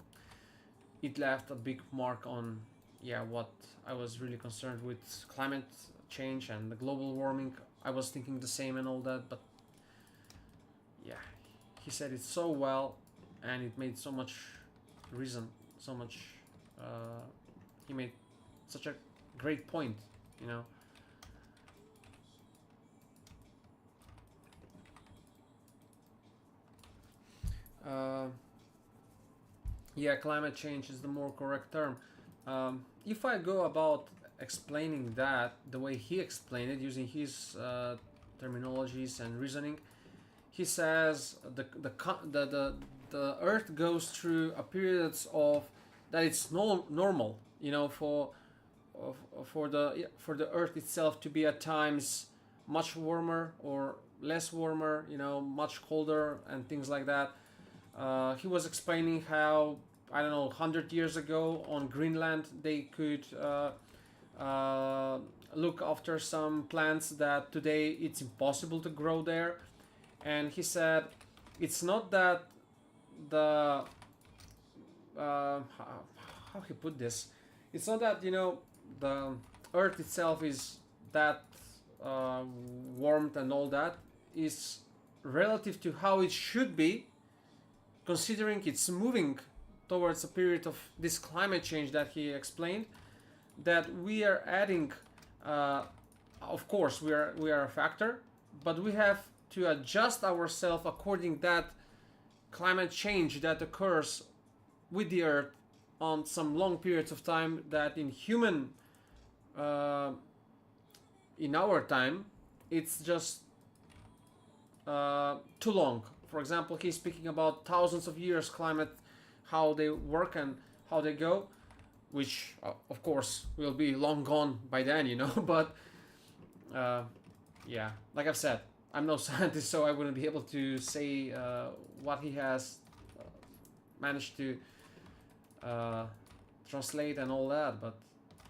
Speaker 1: it left a big mark on, yeah, what I was really concerned with, climate change and the global warming. I was thinking the same and all that, but yeah, he said it so well, and it made so much reason, so much. He made such a great point, you know. Uh, yeah, climate change is the more correct term. If I go about explaining that the way he explained it, using his terminologies and reasoning, he says the Earth goes through a periods of that it's normal, you know, for the Earth itself to be at times much warmer or less warmer, you know, much colder and things like that. He was explaining how, I don't know, 100 years ago on Greenland they could uh, look after some plants that today it's impossible to grow there. And he said it's not that the how he put this, it's not that, you know, the Earth itself is that warmth and all that is relative to how it should be, considering it's moving towards a period of this climate change that he explained, that we are adding, of course we are a factor, but we have to adjust ourselves according that climate change that occurs with the earth on some long periods of time, that in human in our time it's just too long. For example, he's speaking about thousands of years climate, how they work and how they go, which of course will be long gone by then, you know. But yeah, like I've said, I'm no scientist, so I wouldn't be able to say what he has managed to translate and all that, but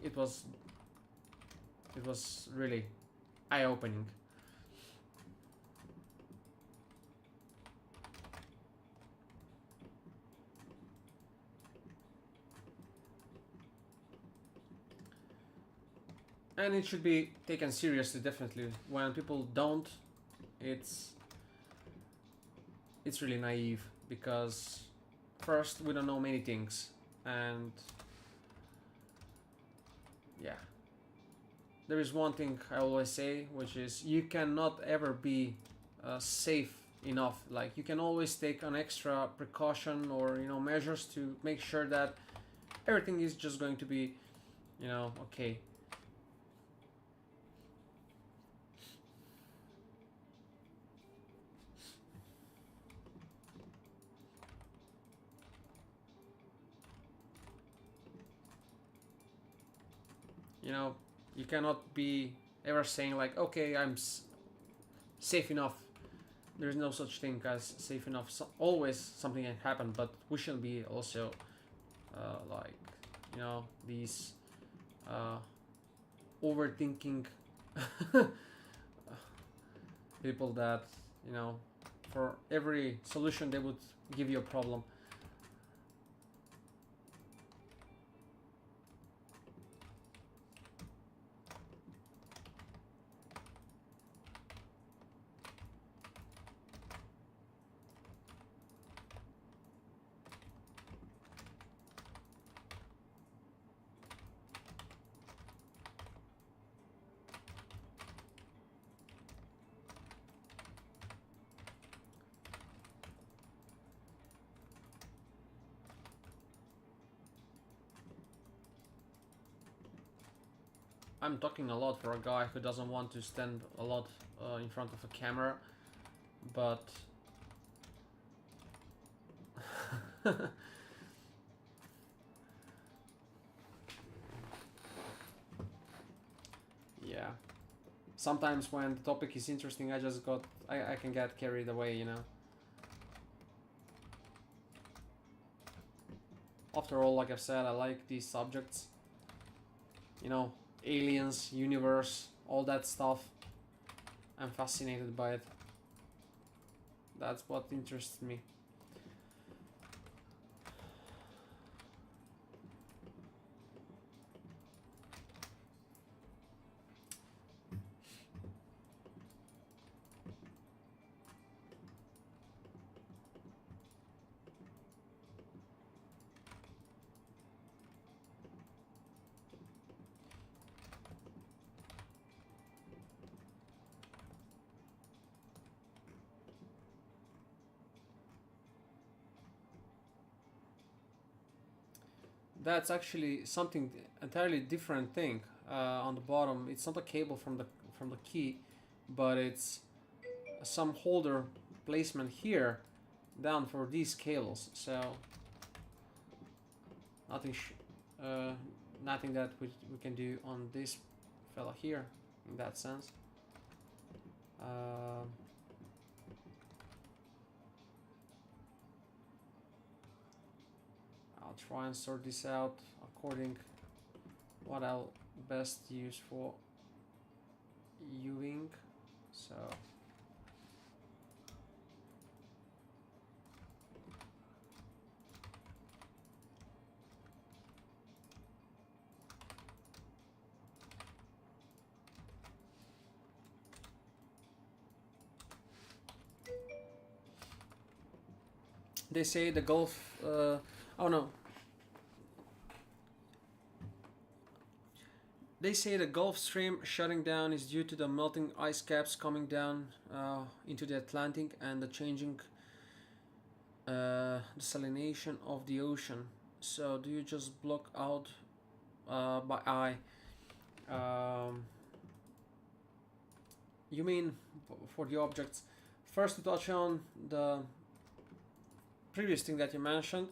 Speaker 1: it was really eye-opening. And it should be taken seriously, definitely. When people don't, it's really naive, because first, we don't know many things, and yeah, there is one thing I always say, which is you cannot ever be safe enough. Like, you can always take an extra precaution or, you know, measures to make sure that everything is just going to be, you know, okay. You know, you cannot be ever saying like, okay, I'm safe enough. There's no such thing as safe enough. So always something can happen, but we shouldn't be also like, you know, these overthinking people that, you know, for every solution they would give you a problem. I'm talking a lot for a guy who doesn't want to stand a lot in front of a camera, but yeah, sometimes when the topic is interesting, I can get carried away, you know. After all, like I've said, I like these subjects, you know, aliens, universe, all that stuff. I'm fascinated by it. That's what interests me. That's actually something entirely different thing. On the bottom, it's not a cable from the key, but it's some holder placement here down for these cables. So nothing, nothing that we can do on this fella here in that sense. I'll try and sort this out according what I'll best use for viewing. So They say the Gulf. Oh no. They say the Gulf Stream shutting down is due to the melting ice caps coming down into the Atlantic and the changing desalination of the ocean. So do you just block out by eye? Um, you mean for the objects? First to touch on the previous thing that you mentioned.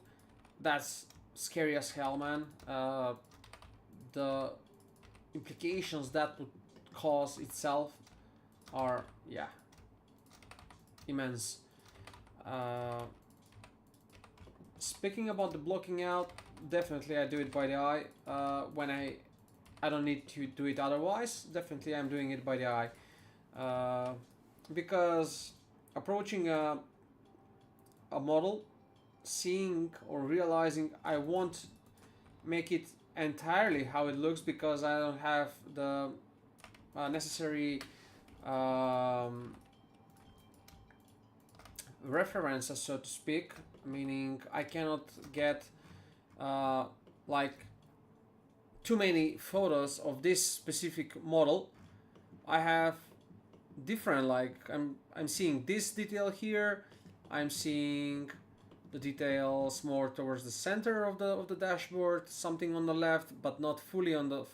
Speaker 1: That's scary as hell, man. The implications that would cause itself are, yeah, immense. Uh, Speaking about the blocking out, definitely I do it by the eye. When I don't need to do it otherwise. Definitely I'm doing it by the eye, because approaching a model, seeing or realizing I won't make it entirely how it looks because I don't have the necessary references, so to speak. Meaning I cannot get like too many photos of this specific model. I have different, like I'm seeing this detail here. I'm seeing the details more towards the center of the dashboard, something on the left, but not fully on the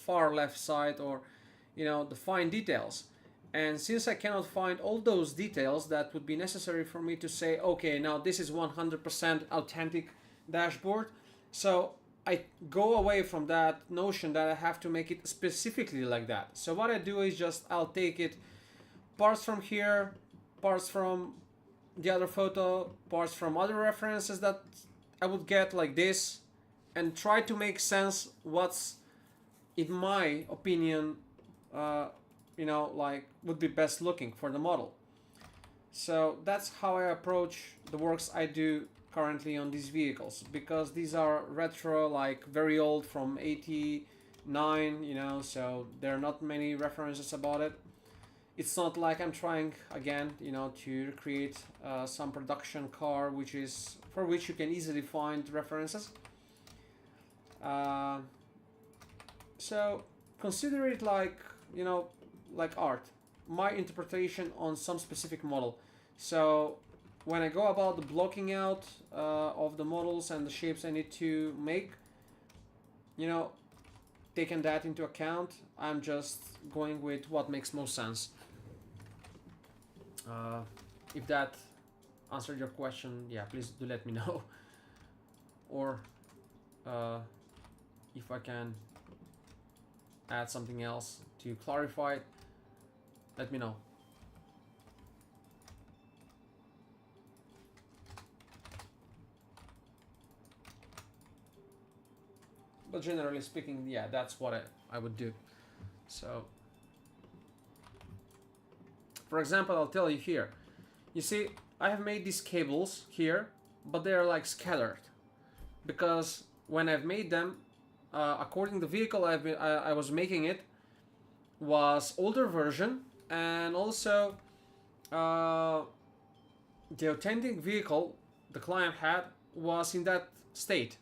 Speaker 1: far left side, or the fine details. And since I cannot find all those details that would be necessary for me to say, okay, now this is 100% authentic dashboard, so I go away from that notion that I have to make it specifically like that. So what I do is just I'll take it parts from here, parts from the other photo, parts from other references that I would get like this, and try to make sense what's, in my opinion, like would be best looking for the model. So that's how I approach the works I do currently on these vehicles, because these are retro, like very old, from 89, so there are not many references about it. It's not like I'm trying again, to recreate some production car for which you can easily find references. So consider it like, like art, my interpretation on some specific model. So when I go about the blocking out of the models and the shapes I need to make, taking that into account, I'm just going with what makes most sense. If that answered your question, yeah, please do let me know. Or if I can add something else to clarify it, let me know. But generally speaking, yeah, that's what I would do. So, for example, I'll tell you here. You see, I have made these cables here, but they're like scattered, because when I've made them, according to the vehicle I was making it, was older version, and also the authentic vehicle the client had was in that state.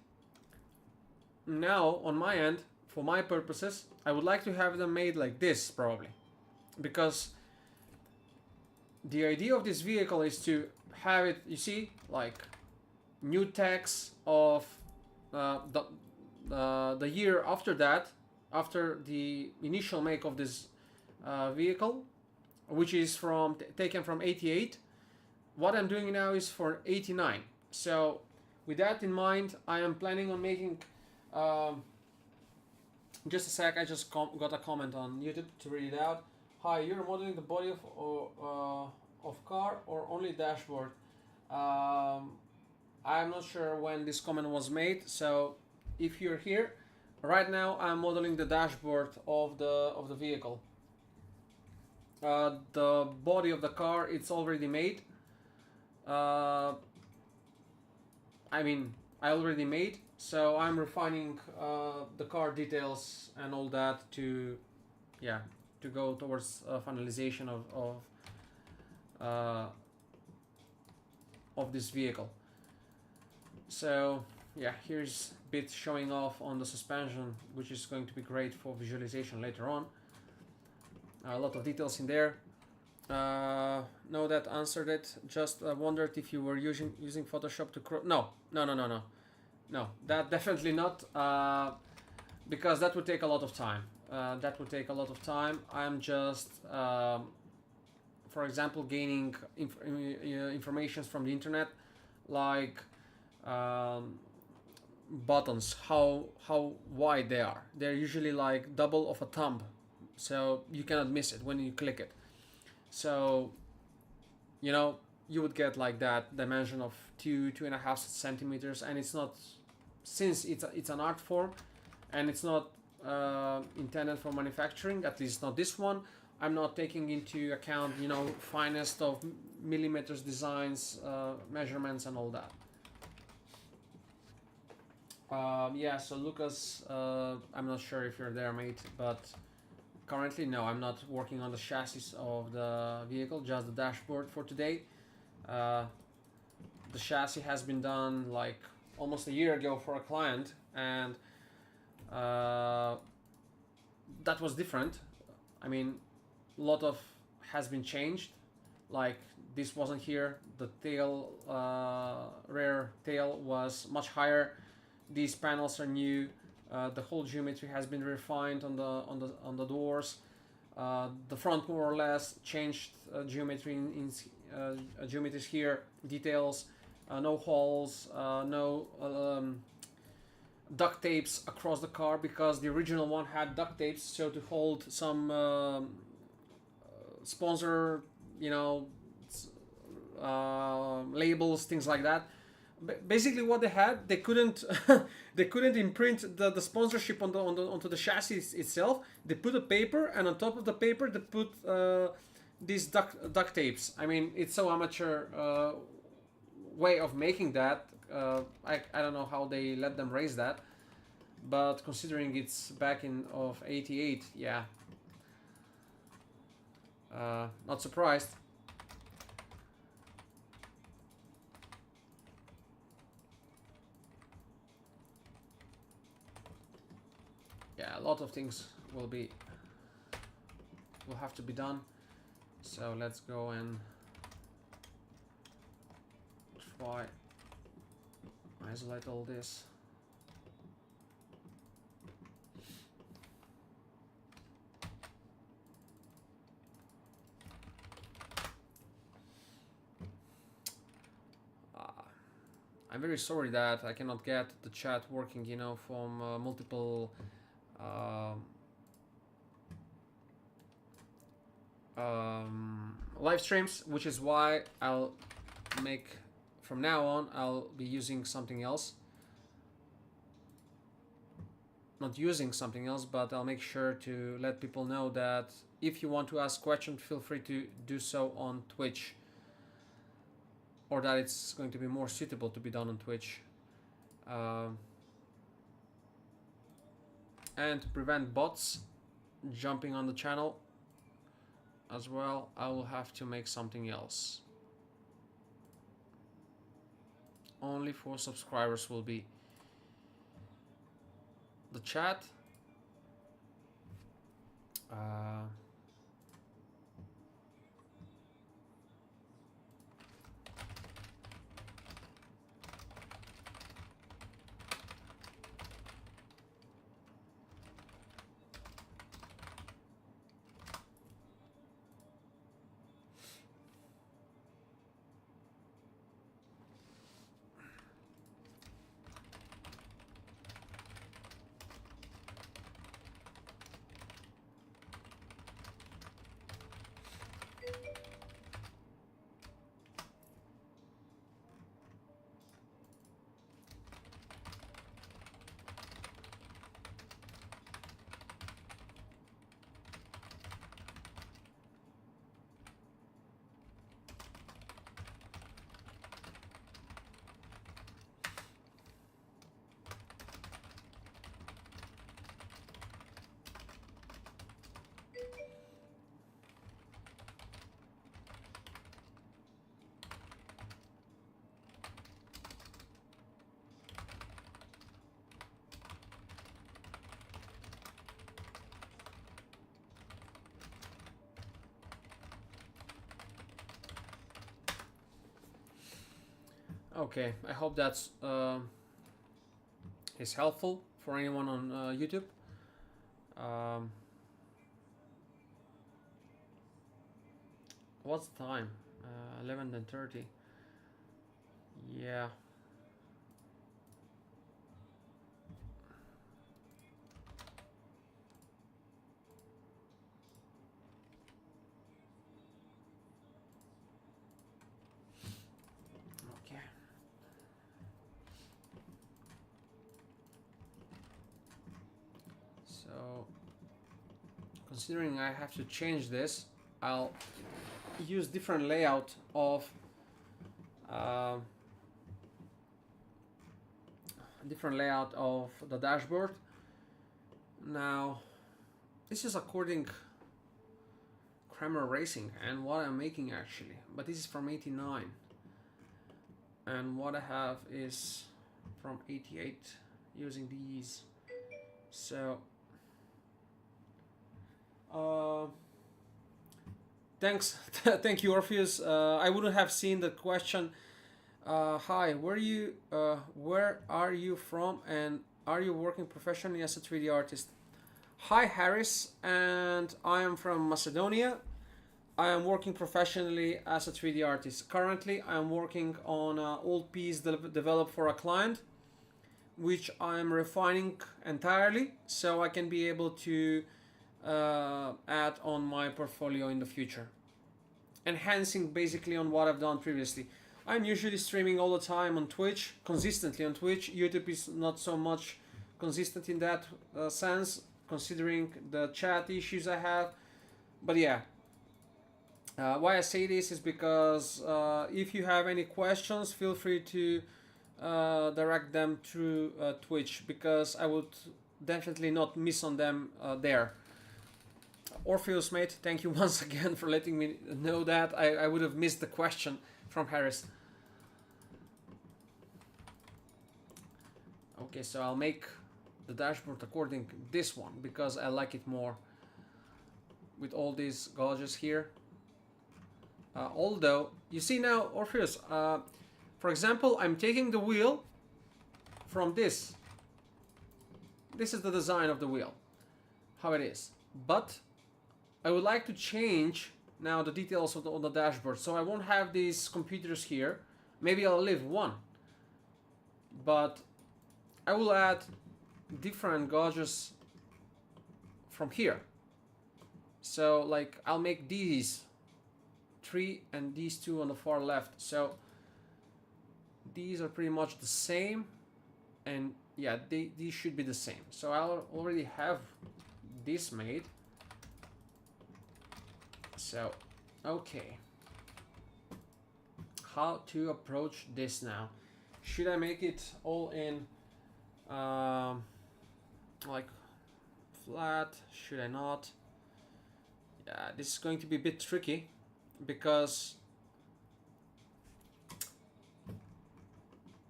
Speaker 1: Now, on my end, for my purposes, I would like to have them made like this, probably, because the idea of this vehicle is to have it, you see, like new tags of the year after that, after the initial make of this vehicle, which is taken from 88. What I'm doing now is for 89. So with that in mind, I am planning on making just a sec, I just got a comment on YouTube to read it out. Hi, you're modeling the body of car or only dashboard? I'm not sure when this comment was made, so if you're here, right now I'm modeling the dashboard of the vehicle. The body of the car, it's already made. I already made, so I'm refining the car details and all that to go towards finalization of this vehicle. So yeah, here's a bit showing off on the suspension, which is going to be great for visualization later on. A lot of details in there. No, that answered it. Just wondered if you were using Photoshop to no, that definitely not, because that would take a lot of time. I'm just, for example, gaining information from the internet, like buttons, how wide they are. They're usually like double of a thumb, so you cannot miss it when you click it. So, you would get like that dimension of 2.5 centimeters, and it's not, since it's an art form, and it's not intended for manufacturing, at least not this one. I'm not taking into account, finest of millimeters designs, measurements, and all that. Yeah, so Lucas, I'm not sure if you're there, mate, but currently, no, I'm not working on the chassis of the vehicle, just the dashboard for today. The chassis has been done like almost a year ago for a client, and that was different. I mean, a lot of has been changed. Like, this wasn't here. The tail, rear tail was much higher. These panels are new. The whole geometry has been refined on the doors. The front more or less changed geometry in geometries here. Details, no holes, no duct tapes across the car, because the original one had duct tapes, so to hold some sponsor, labels, things like that. Basically, what they had, they couldn't they couldn't imprint the sponsorship onto the chassis itself. They put a paper, and on top of the paper they put these duct tapes. I mean, it's so amateur way of making that. I don't know how they let them raise that, but considering it's back in of '88, yeah, not surprised. Yeah, a lot of things will have to be done. So let's go and try isolate all this. I'm very sorry that I cannot get the chat working, from multiple live streams, which is why I'll make, from now on, I'll be using something else. Not using something else, but I'll make sure to let people know that if you want to ask questions, feel free to do so on Twitch, or that it's going to be more suitable to be done on Twitch. And to prevent bots jumping on the channel as well, I will have to make something else. Only for subscribers will be the chat. Okay, I hope that's is helpful for anyone on YouTube. Um, what's the time? 11:30. Yeah. Okay. So, considering I have to change this, I'll use different layout of uh, the dashboard. Now, this is according Kramer Racing and what I'm making actually, but this is from 89, and what I have is from 88 using these. So thanks. Thank you, Orpheus. I wouldn't have seen the question. Hi, where are you from, and are you working professionally as a 3D artist? Hi, Harris, and I am from Macedonia. I am working professionally as a 3D artist. Currently, I am working on an old piece developed for a client, which I am refining entirely so I can be able to add on my portfolio in the future, enhancing basically on what I've done previously. I'm usually streaming all the time on Twitch, consistently on Twitch. YouTube is not so much consistent in that sense, considering the chat issues I have. But yeah, why I say this is because if you have any questions, feel free to direct them through Twitch, because I would definitely not miss on them there. Orpheus, mate, thank you once again for letting me know that. I would have missed the question from Harris. Okay, so I'll make the dashboard according to this one because I like it more with all these gauges here. Although, you see now, Orpheus, for example, I'm taking the wheel from this. This is the design of the wheel, how it is. But I would like to change now the details of on the dashboard, so I won't have these computers here. Maybe I'll leave one, but I will add different gauges from here. So like I'll make these 3 and these 2 on the far left. So these are pretty much the same, and yeah, these should be the same. So I'll already have this made. So, okay. How to approach this now? Should I make it all in like flat? Should I not? Yeah, this is going to be a bit tricky because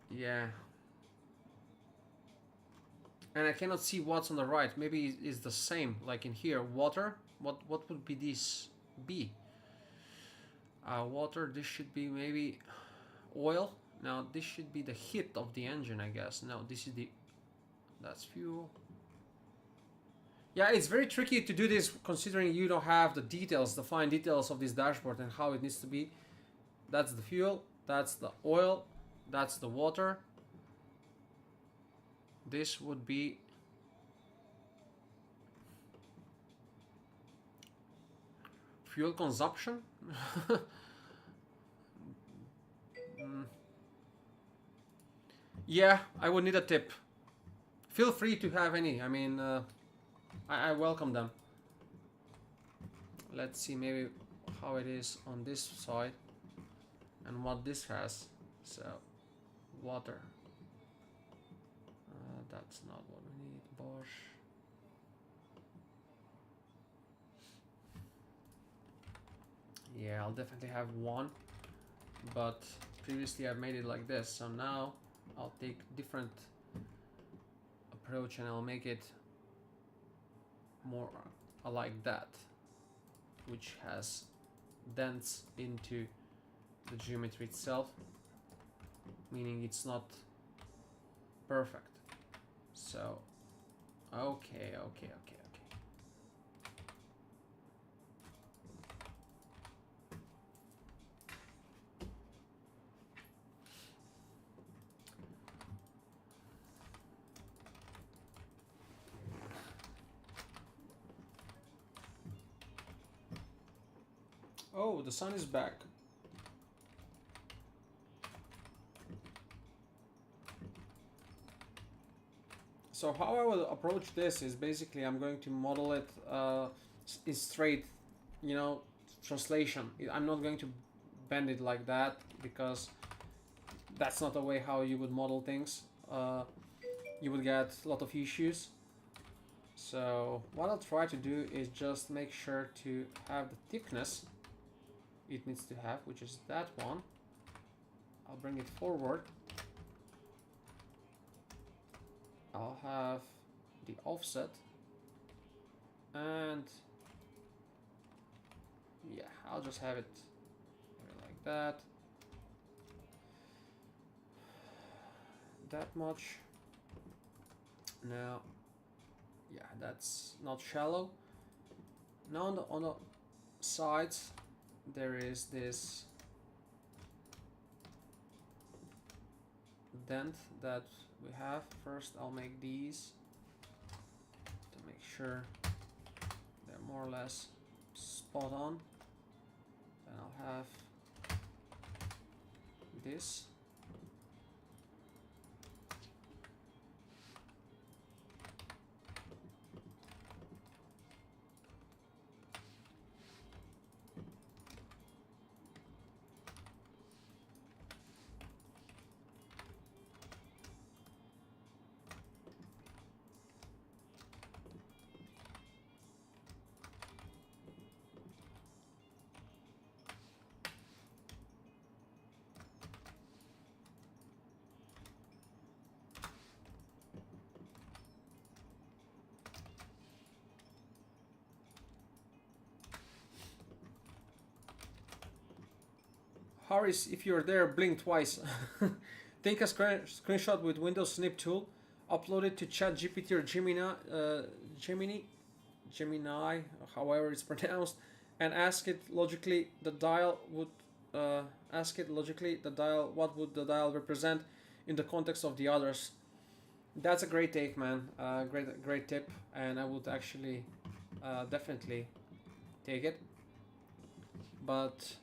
Speaker 1: yeah, and I cannot see what's on the right. Maybe it's the same, like in here, water. What would be this be? Water. This should be maybe oil. Now this should be the heat of the engine, I guess. No, this is that's fuel. Yeah, it's very tricky to do this considering you don't have the details, the fine details of this dashboard and how it needs to be. That's the fuel, that's the oil, that's the water. This would be fuel consumption. Yeah, I would need a tip. Feel free to have any. I mean, I welcome them. Let's see maybe how it is on this side and what this has. So, water. That's not what we need. Bosch. Yeah, I'll definitely have one, but previously I've made it like this, so now I'll take different approach and I'll make it more like that, which has dents into the geometry itself. meaning it's not perfect. So, okay. Oh, the sun is back. So how I will approach this is basically I'm going to model it in straight, you know, translation. I'm not going to bend it like that because that's not the way how you would model things. You would get a lot of issues. So what I'll try to do is just make sure to have the thickness it needs to have, which is that one. I'll bring it forward. I'll have the offset, and yeah, I'll just have it like that. That much. Now, yeah, that's not shallow. Now on the sides, there is this dent that we have. First, I'll make these to make sure they're more or less spot on. Then I'll have this. Harris, if you're there, blink twice. Take a screenshot with Windows Snip tool, upload it to ChatGPT or Gemini, however it's pronounced, and ask it logically the dial what would the dial represent in the context of the others. That's a great take, man. Great tip, and I would actually definitely take it. But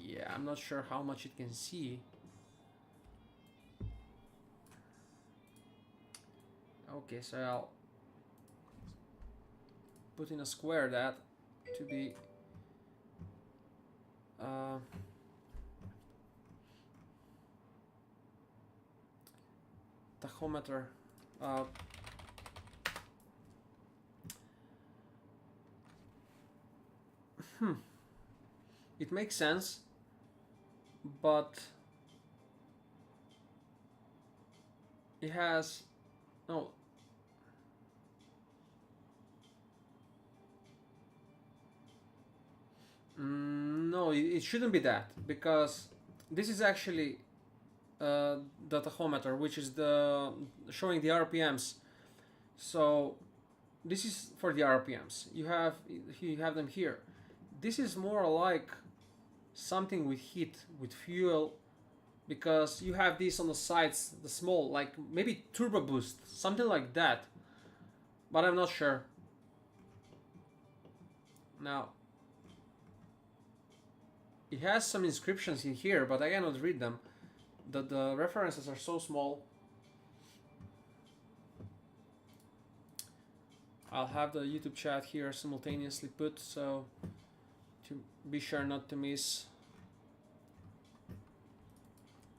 Speaker 1: yeah, I'm not sure how much it can see. Okay, so I'll put in a square that to be tachometer. It makes sense, but it has no. No, it shouldn't be that, because this is actually the tachometer, which is the showing the RPMs. So this is for the RPMs. You have them here. This is more like something with heat, with fuel, because you have these on the sides, the small, like maybe turbo boost, something like that, but I'm not sure. Now, it has some inscriptions in here, but I cannot read them. The references are so small. I'll have the YouTube chat here simultaneously put, so to be sure not to miss.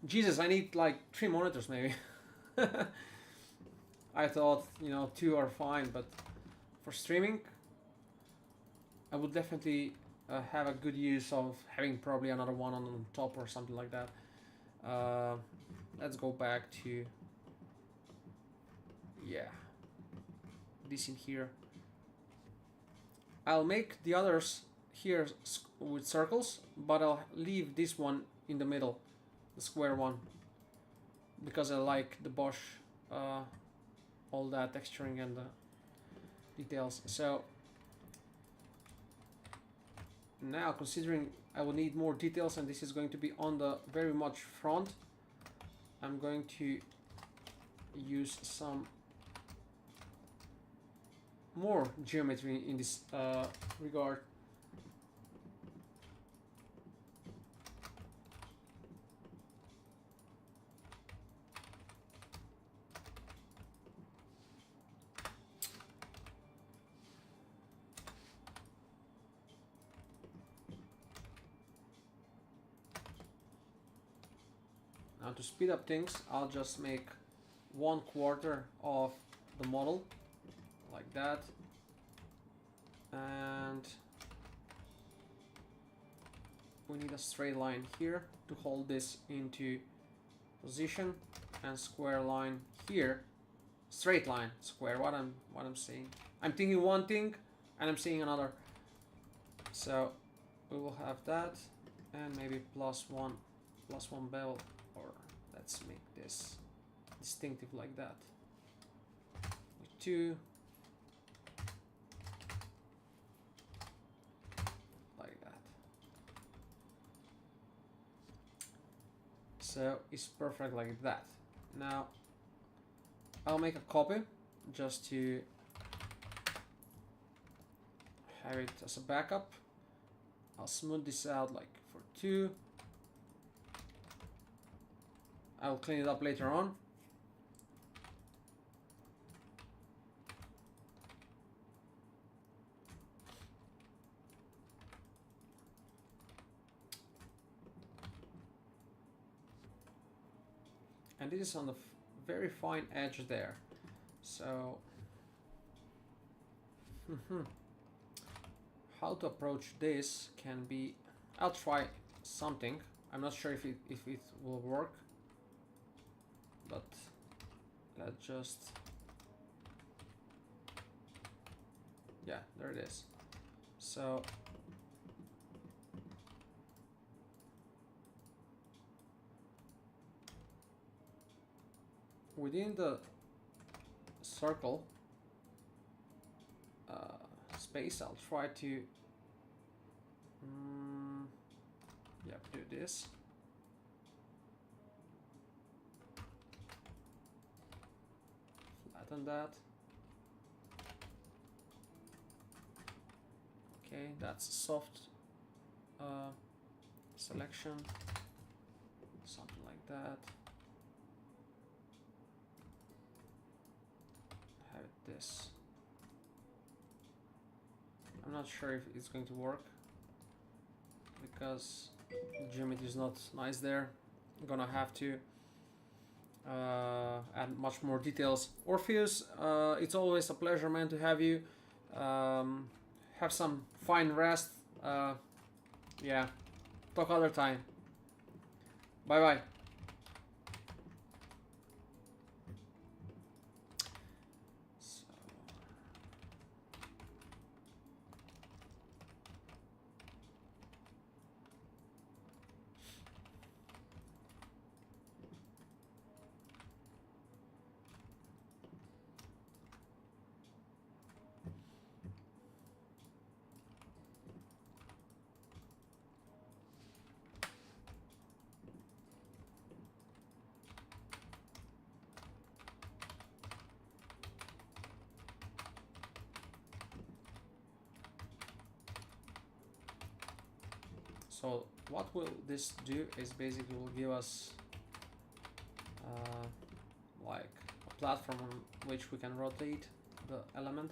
Speaker 1: Jesus, I need like 3 monitors maybe. I thought, 2 are fine, but for streaming, I would definitely have a good use of having probably another one on top or something like that. Let's go back to, yeah, this in here. I'll make the others here with circles, but I'll leave this one in the middle the square one, because I like the Bosch, all that texturing and the details. So now, considering I will need more details and this is going to be on the very much front, I'm going to use some more geometry in this regard. Now to speed up things, I'll just make 1/4 of the model, like that. And we need a straight line here to hold this into position, and square line here. Straight line, square, what I'm saying. I'm thinking one thing and I'm saying another. So we will have that, and maybe +1 bevel, or let's make this distinctive like that. With 2. Like that. So it's perfect like that. Now I'll make a copy just to have it as a backup. I'll smooth this out like for 2. I'll clean it up later on. And this is on the very fine edge there. So how to approach this can be, I'll try something. I'm not sure if it will work, but let's just, yeah, there it is. So within the circle space, I'll try to do this. Flatten that. Okay, that's soft selection, something like that. Have it this. I'm not sure if it's going to work because the geometry is not nice there. I'm gonna have to add much more details. Orpheus, it's always a pleasure, man, to have you. Have some fine rest. Yeah, talk other time. Bye bye. So what will this do is basically will give us like a platform on which we can rotate the element.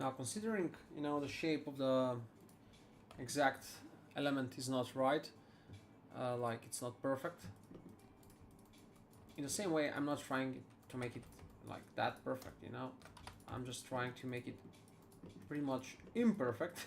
Speaker 1: Now, considering, you know, the shape of the exact element is not right, like it's not perfect. In the same way, I'm not trying to make it like that perfect, you know. I'm just trying to make it pretty much imperfect.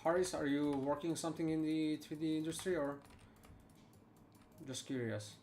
Speaker 1: Haris, are you working something in the 3D industry or just curious?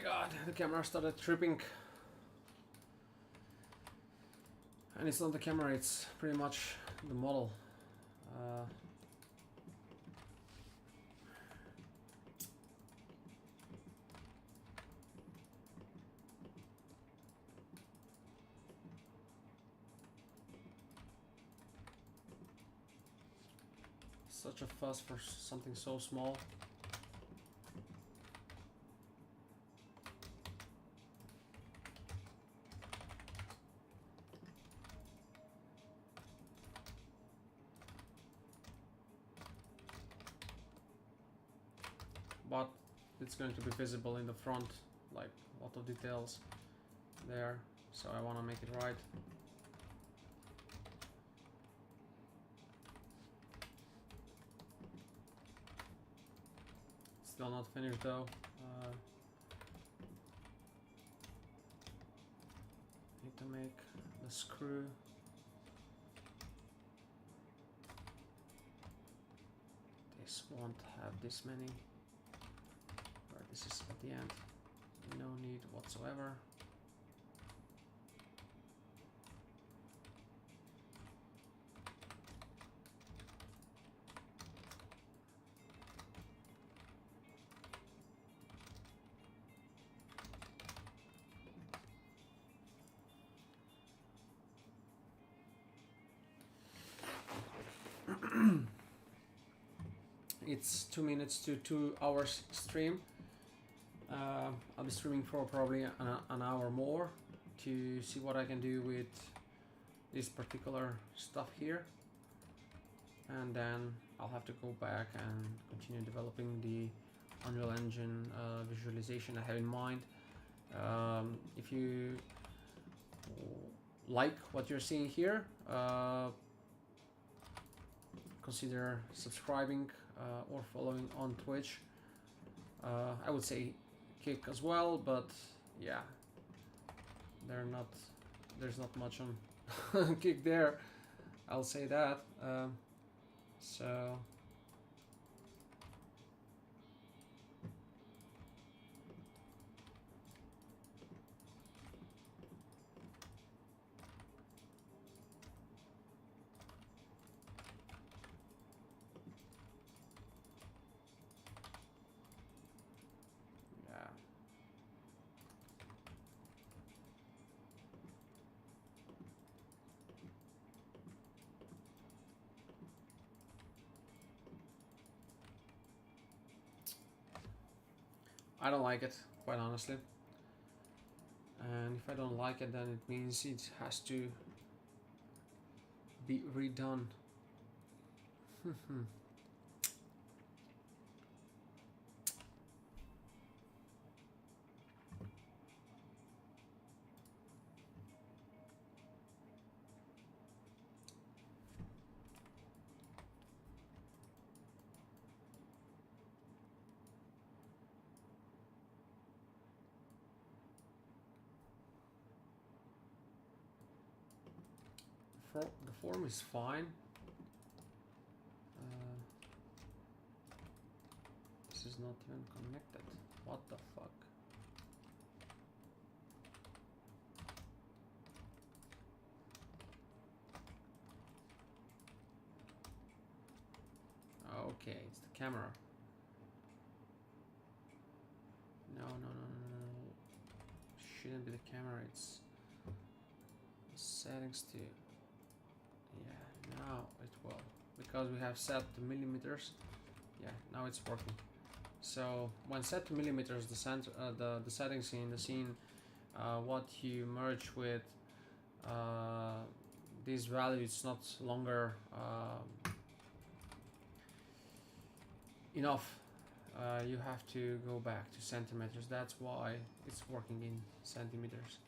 Speaker 1: god, the camera started tripping. And it's not the camera, it's pretty much the model. Such a fuss for something so small. But it's going to be visible in the front, like a lot of details there, so I want to make it right. Still not finished though. Need to make the screw. This won't have this many. But this is at the end. No need whatsoever. It's 2 minutes to 2 hours stream. I'll be streaming for probably an hour more to see what I can do with this particular stuff here, and then I'll have to go back and continue developing the Unreal Engine visualization I have in mind. If you like what you're seeing here, consider subscribing or following on Twitch. I would say Kick as well, but yeah, there's not much on Kick there, I'll say that. So I don't like it, quite honestly. And if I don't like it, then it means it has to be redone. The form is fine. This is not even connected. What the fuck? Okay, it's the camera. No. Shouldn't be the camera, it's settings too. Yeah, now it will, because we have set to millimeters. Yeah, now it's working. So when set to millimeters, the center, the settings in the scene, what you merge with this value, it's not longer enough. You have to go back to centimeters. That's why it's working in centimeters.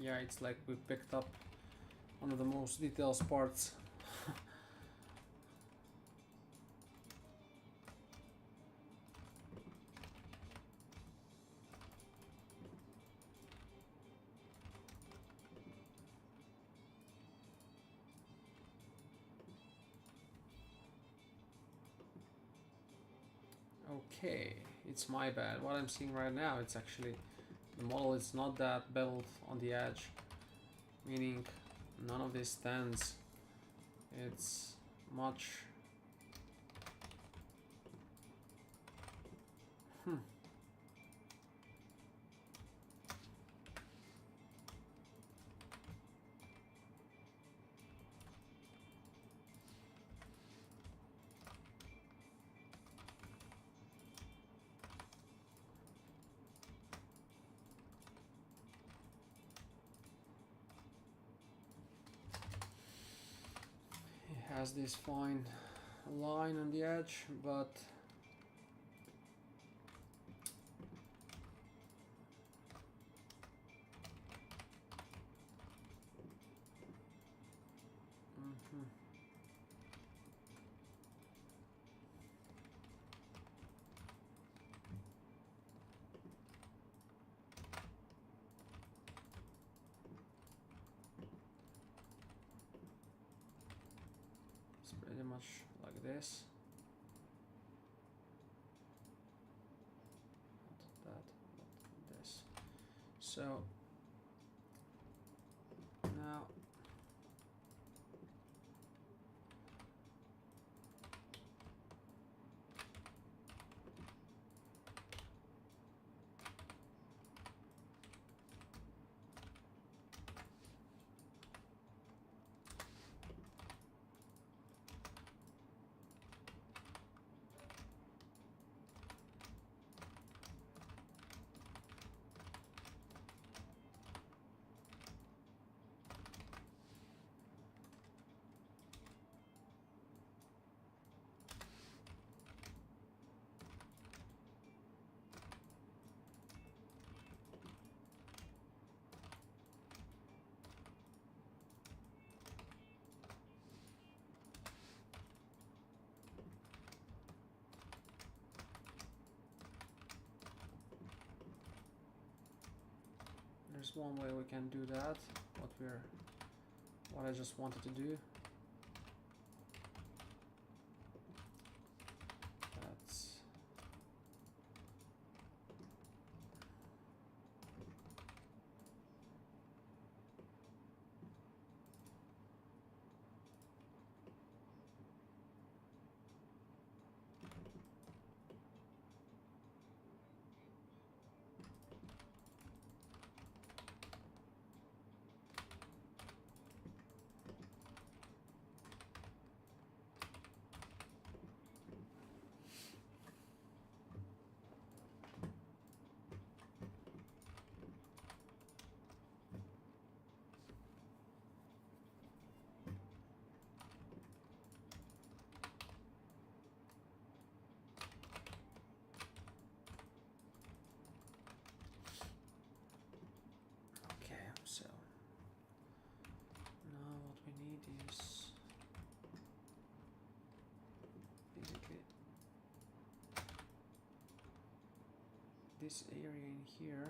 Speaker 1: Yeah, it's like we picked up one of the most detailed parts. Okay, it's my bad. What I'm seeing right now, it's actually the model is not that beveled on the edge, meaning none of this stands. It's much. It has this fine line on the edge, but it's pretty much like this. Not that, but this. So now there's one way we can do that. What I just wanted to do. That's okay. So now what we need is basically this area in here,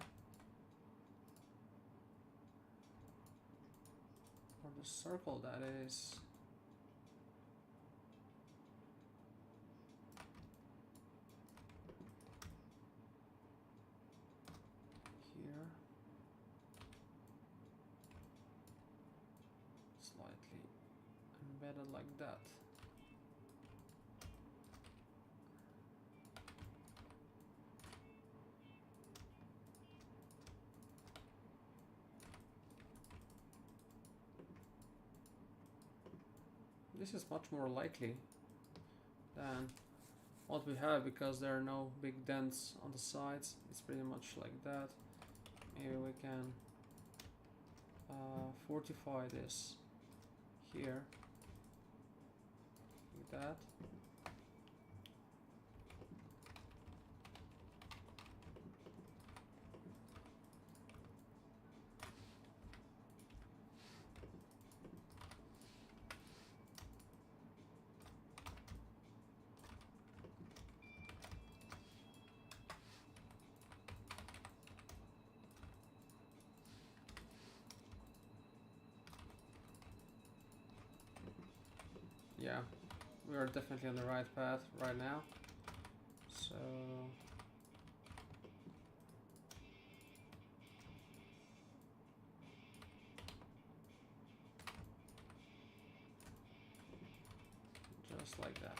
Speaker 1: or the circle that is. Here, slightly embedded like that. This is much more likely than what we have because there are no big dents on the sides. It's pretty much like that. Maybe we can fortify this here like that. we are definitely on the right path right now. So just like that.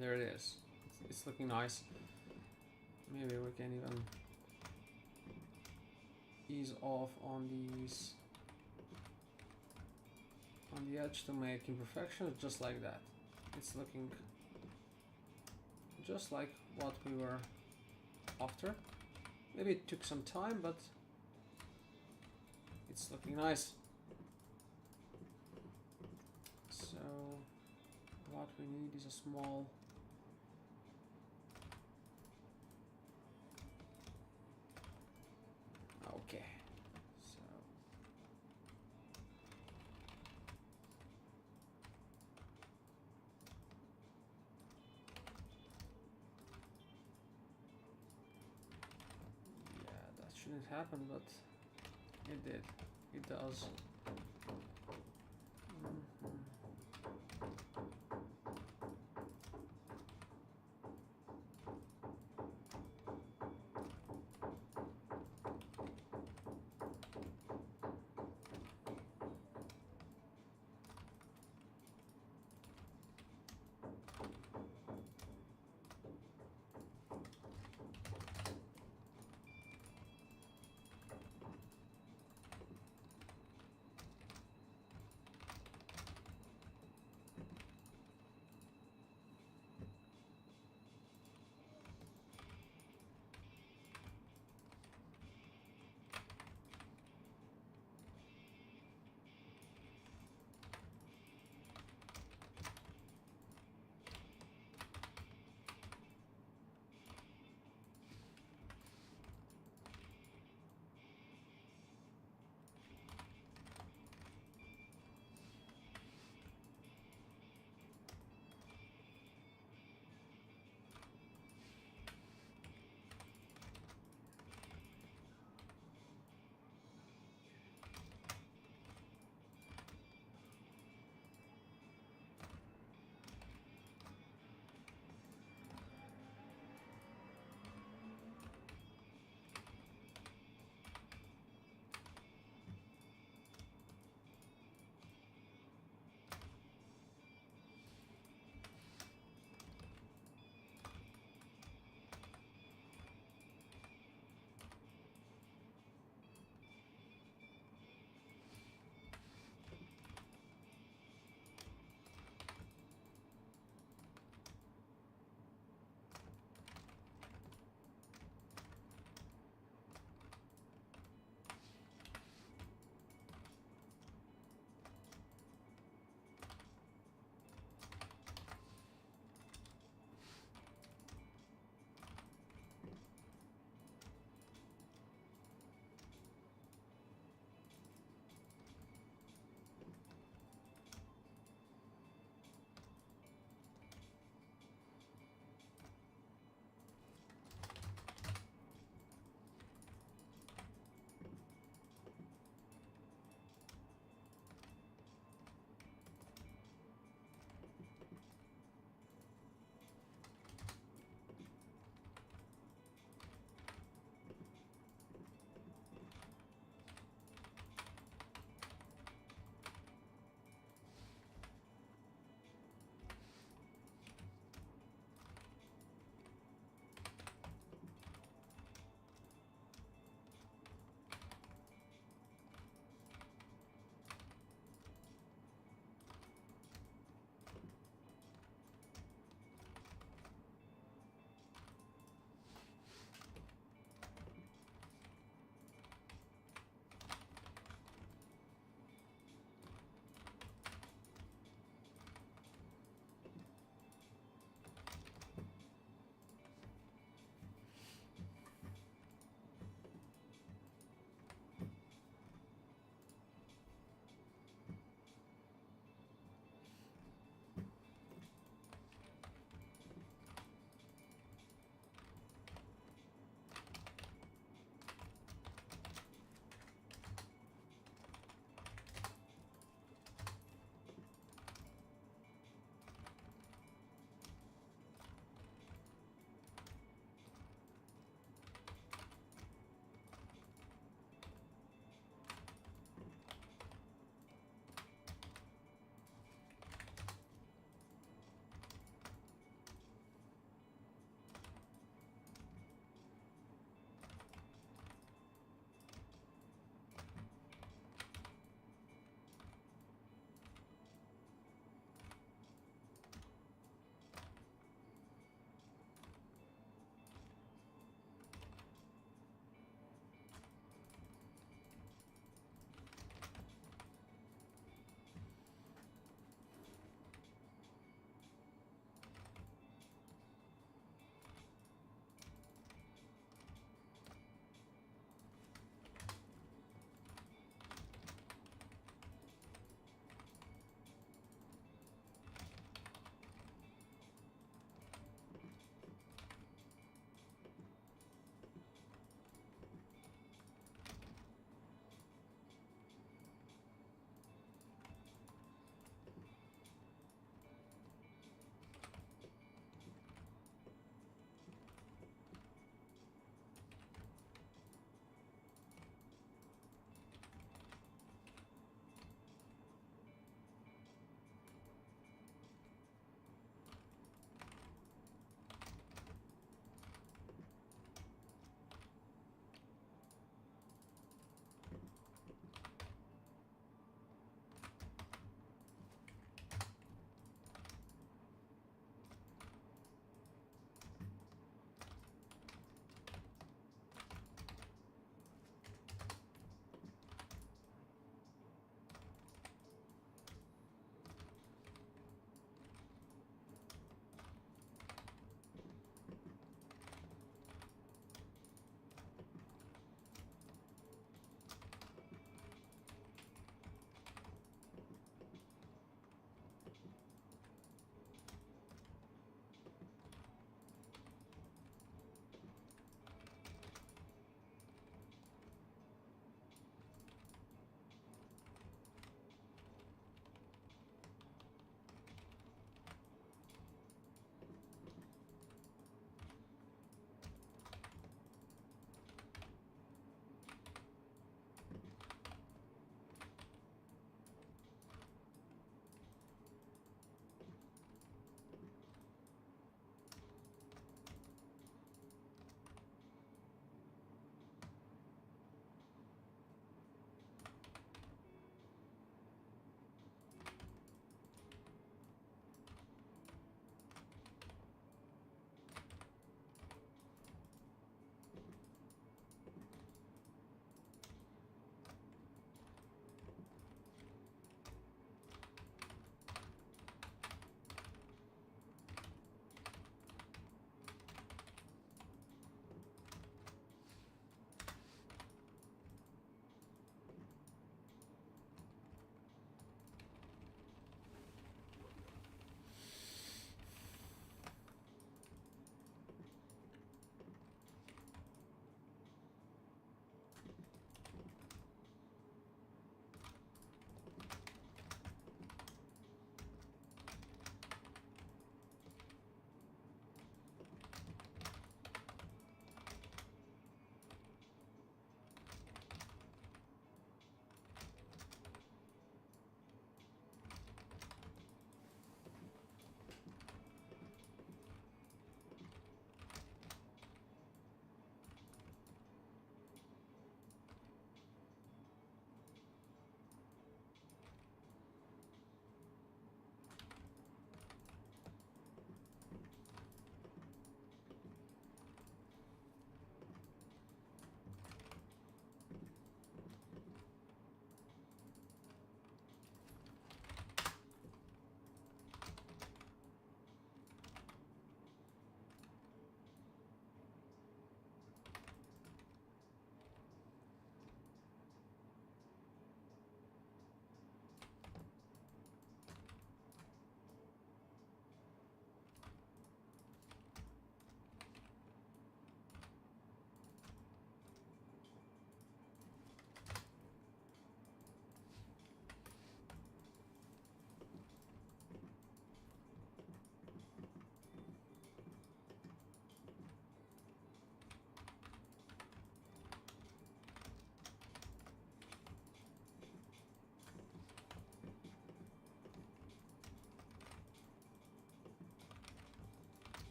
Speaker 1: There it is. It's looking nice. Maybe we can even ease off on these on the edge to make imperfections, just like that. It's looking just like what we were after. Maybe it took some time, but it's looking nice. So what we need is a small okay. So yeah, that shouldn't happen, but it did. It does.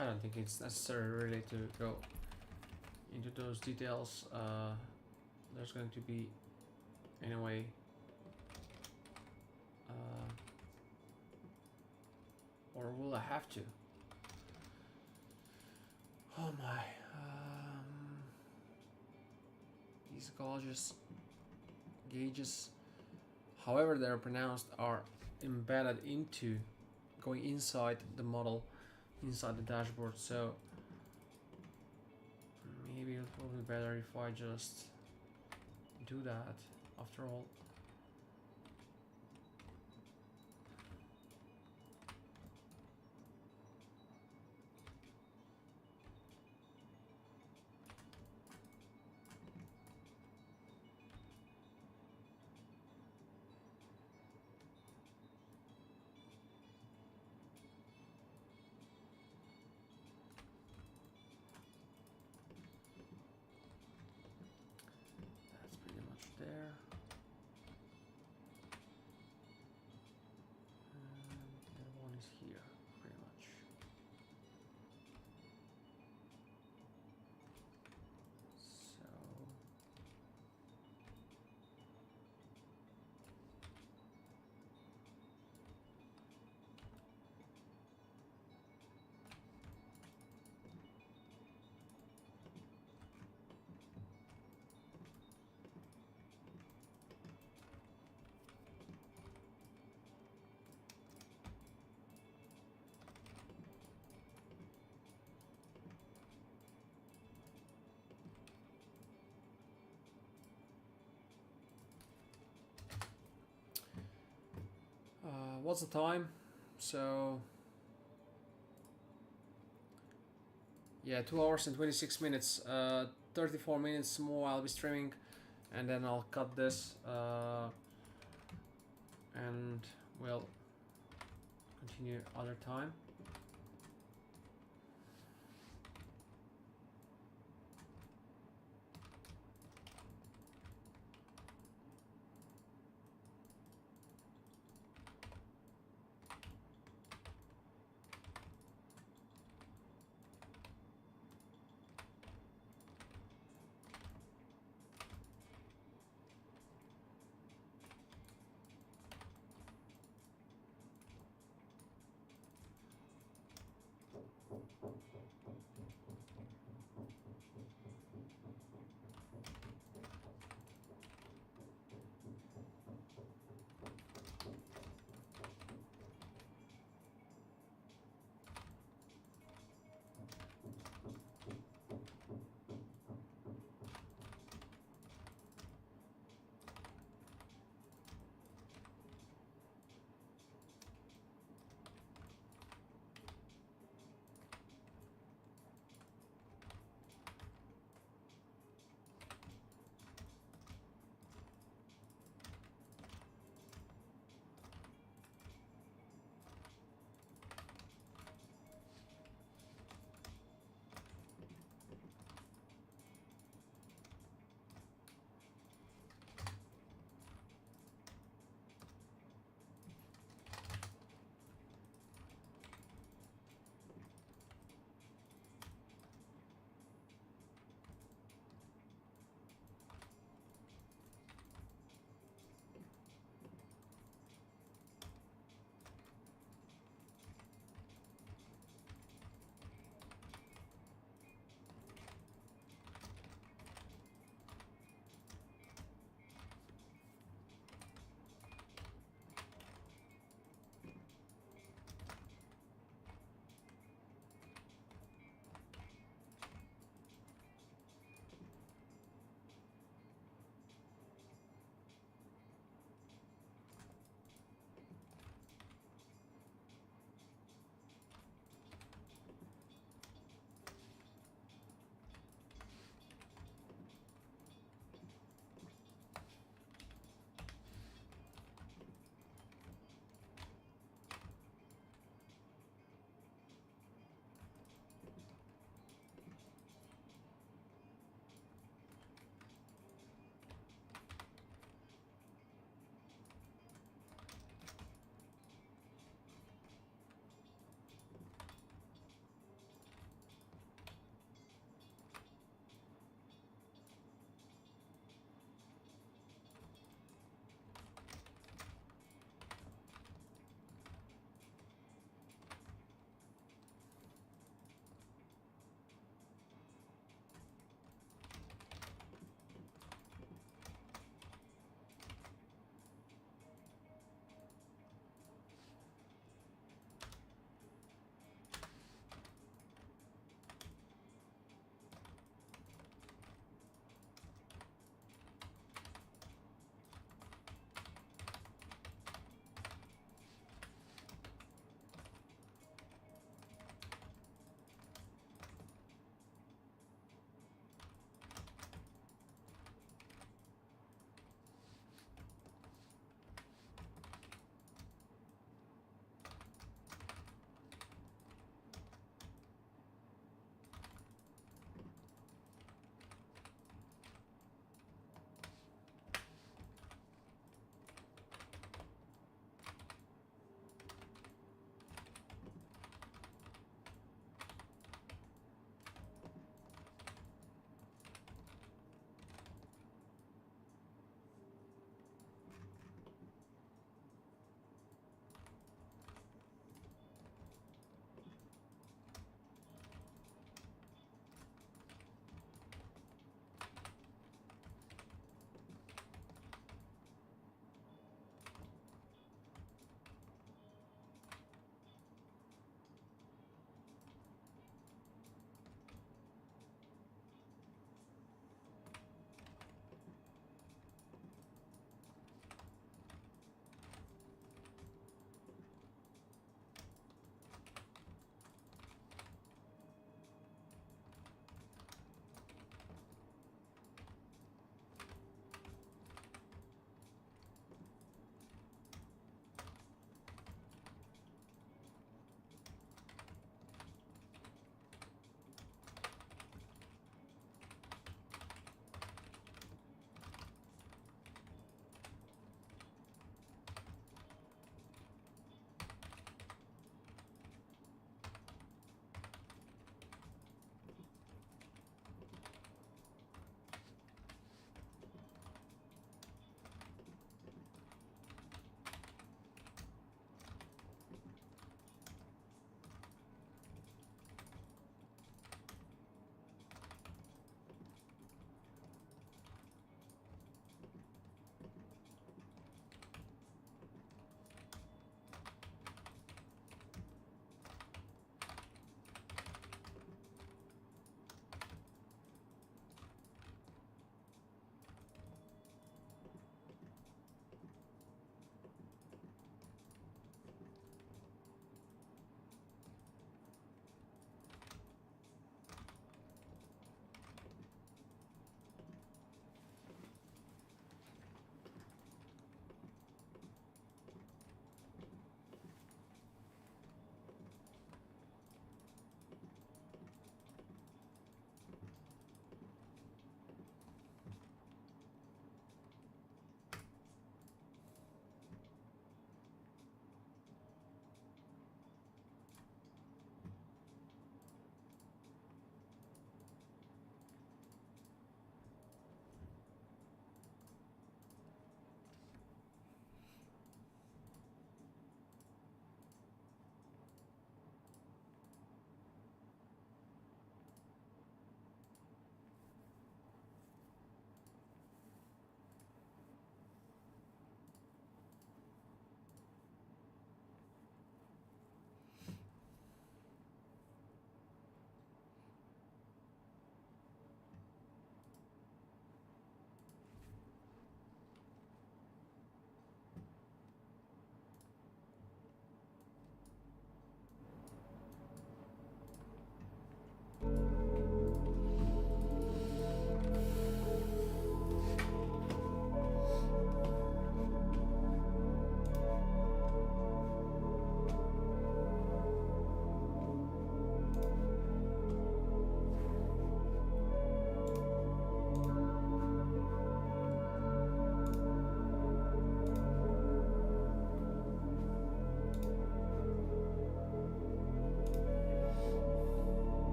Speaker 1: I don't think it's necessary really to go into those details. There's going to be anyway or will I have to? Oh my. These gauges, however they're pronounced, are embedded into going inside the model, inside the dashboard, so maybe it will be better if I just do that after all. That's pretty much there. And the other one is here, pretty much. So what's the time? So yeah, 2 hours and 26 minutes. 34 minutes more I'll be streaming, and then I'll cut this and we'll continue other time.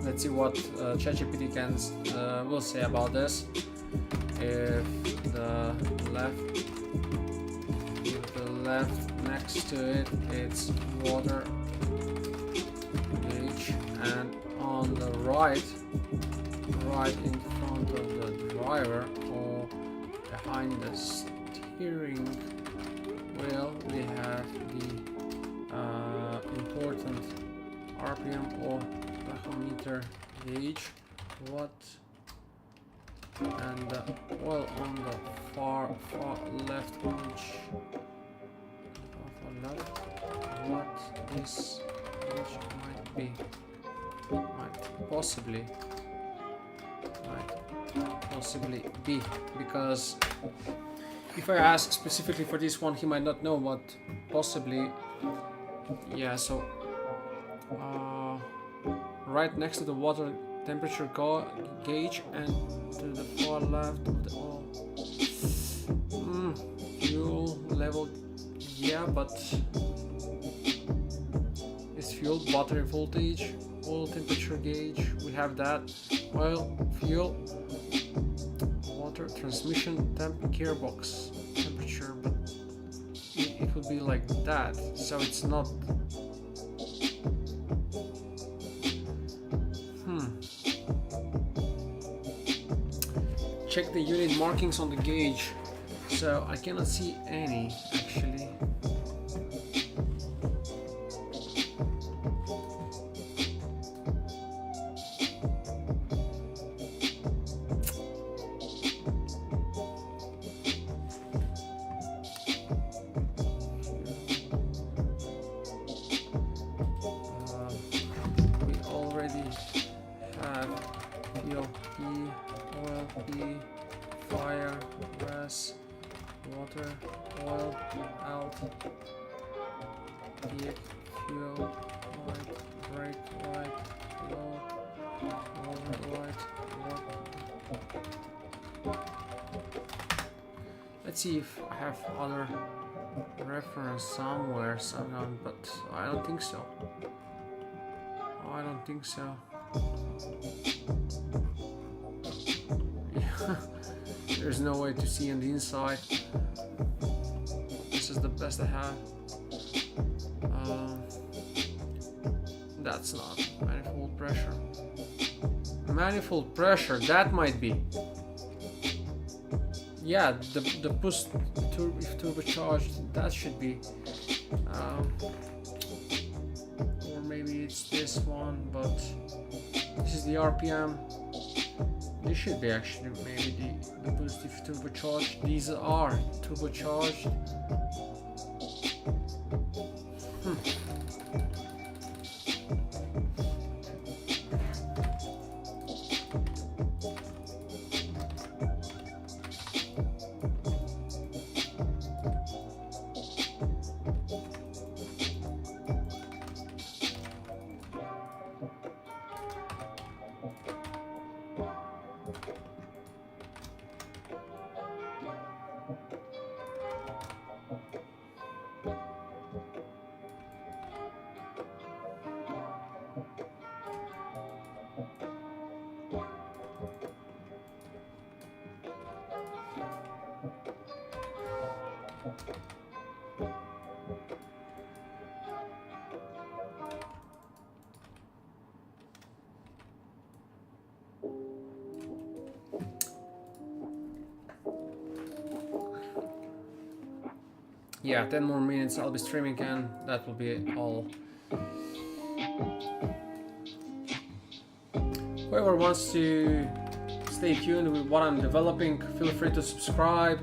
Speaker 1: Let's see what ChatGPT will say about this. If the left next to it, it's water gauge, and on the right in front of the driver or behind the steering wheel, we have the important RPM or tachometer gauge. What? And the oil on the far left edge. Far left. What this edge might possibly be, because if I ask specifically for this one, he might not know what possibly. Yeah, so right next to the water temperature gauge and to the far left of the oil fuel level. Yeah, but it's fuel, battery voltage, oil temperature gauge, we have that. Oil, fuel, water, transmission, gearbox temperature, but it would be like that, so it's not. Check the unit markings on the gauge, so I cannot see any actually. We already have fuel P, oil P, fire, gas, water, oil, out, fuel, light, brake, light, low, water, light, water. Let's see if I have other reference somewhere, somehow, but I don't think so. I don't think so. There's no way to see on the inside. This is the best I have. That's not manifold pressure. Manifold pressure, that might be. Yeah, the push if turbocharged, that should be. Or maybe it's this one, but this is the RPM. This should be actually maybe the boost if turbocharged. These are turbocharged. Yeah, 10 more minutes I'll be streaming and that will be all. Whoever wants to stay tuned with what I'm developing, feel free to subscribe.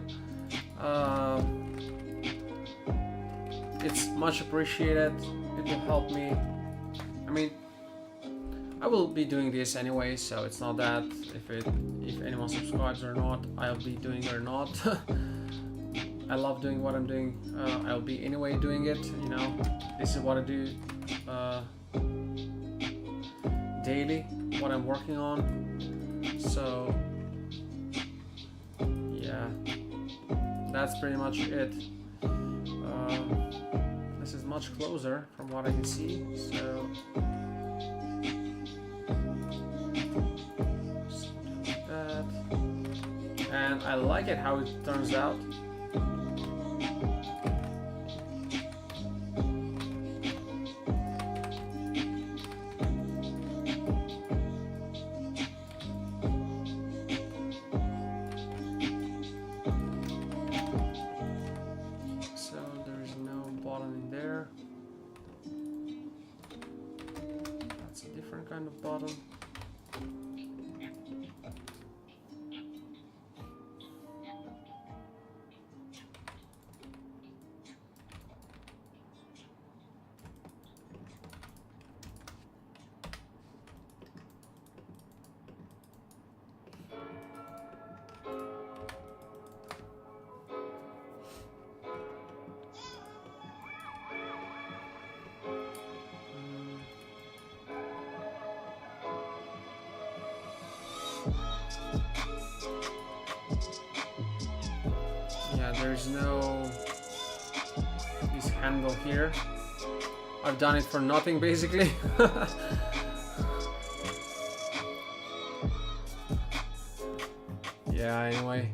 Speaker 1: It's much appreciated. It will help me. I mean, I will be doing this anyway, so it's not that if anyone subscribes or not, I'll be doing it or not. I love doing what I'm doing. I'll be anyway doing it. You know, this is what I do daily. What I'm working on. So yeah, that's pretty much it. This is much closer from what I can see. So something like that, and I like it how it turns out. Kind of bottom. Yeah, there's no this handle here. I've done it for nothing basically. Yeah, anyway.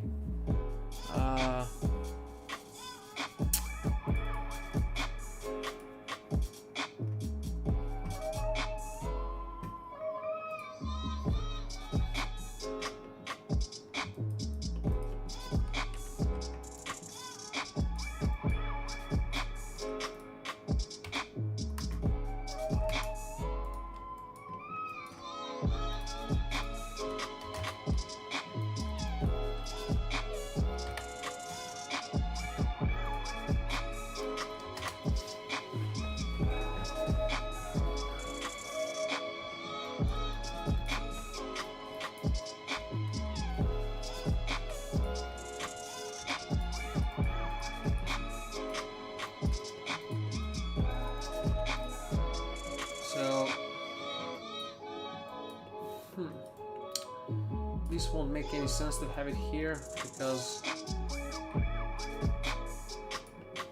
Speaker 1: This won't make any sense to have it here because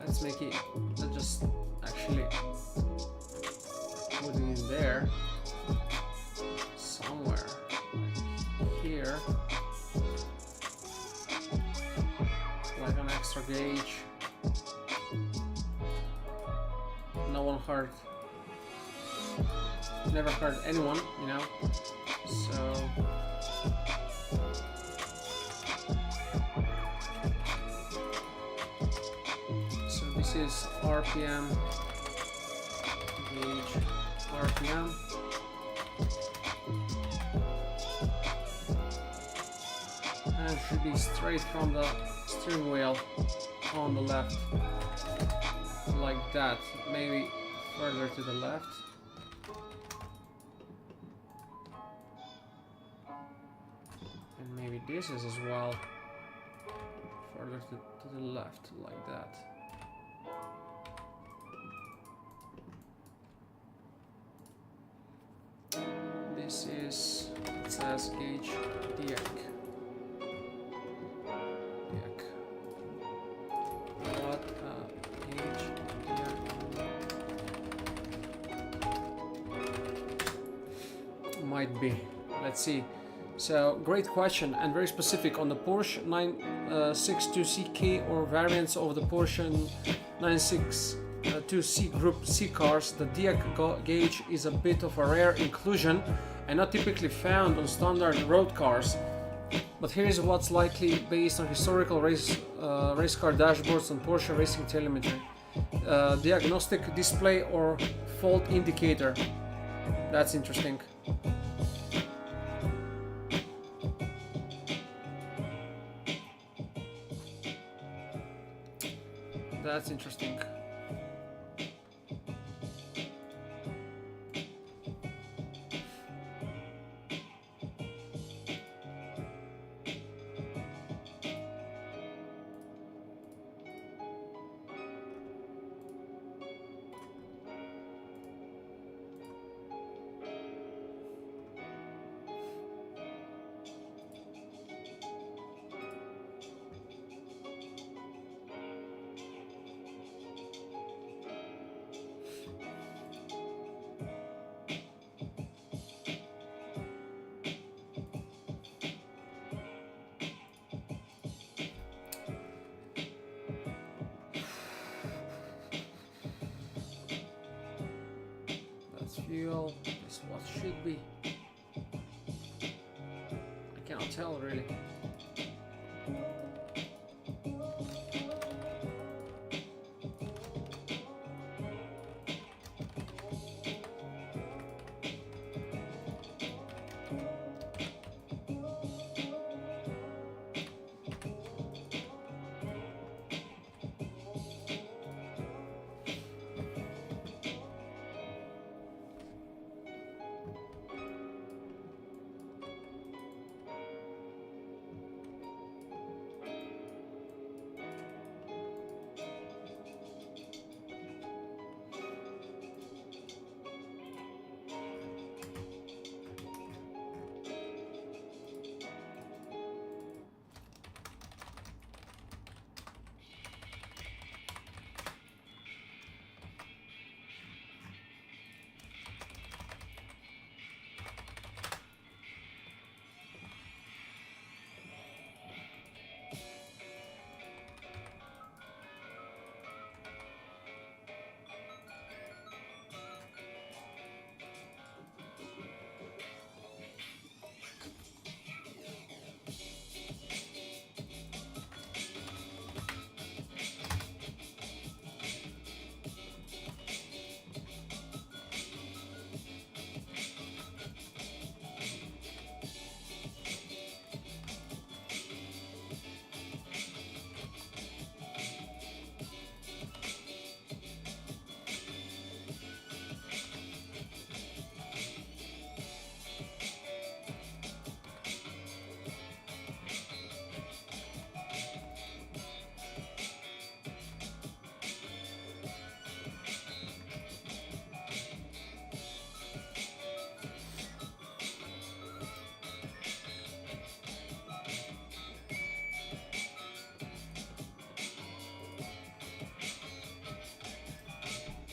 Speaker 1: let's just actually put it in there somewhere here, like an extra gauge. No one hurt, never hurt anyone, you know, so this is RPM, gauge RPM. And it should be straight from the steering wheel on the left, like that, maybe further to the left. And maybe this is as well, further to the left, like that. This is, it says gauge DX. What gauge DX might be. Let's see. So, great question and very specific on the Porsche 962 CK or variants of the Porsche 964 two C Group C cars, the Diag gauge is a bit of a rare inclusion and not typically found on standard road cars. But here is what's likely based on historical race car dashboards and Porsche racing telemetry. Diagnostic display or fault indicator. That's interesting. That's interesting. Fuel is what should be. I cannot tell really.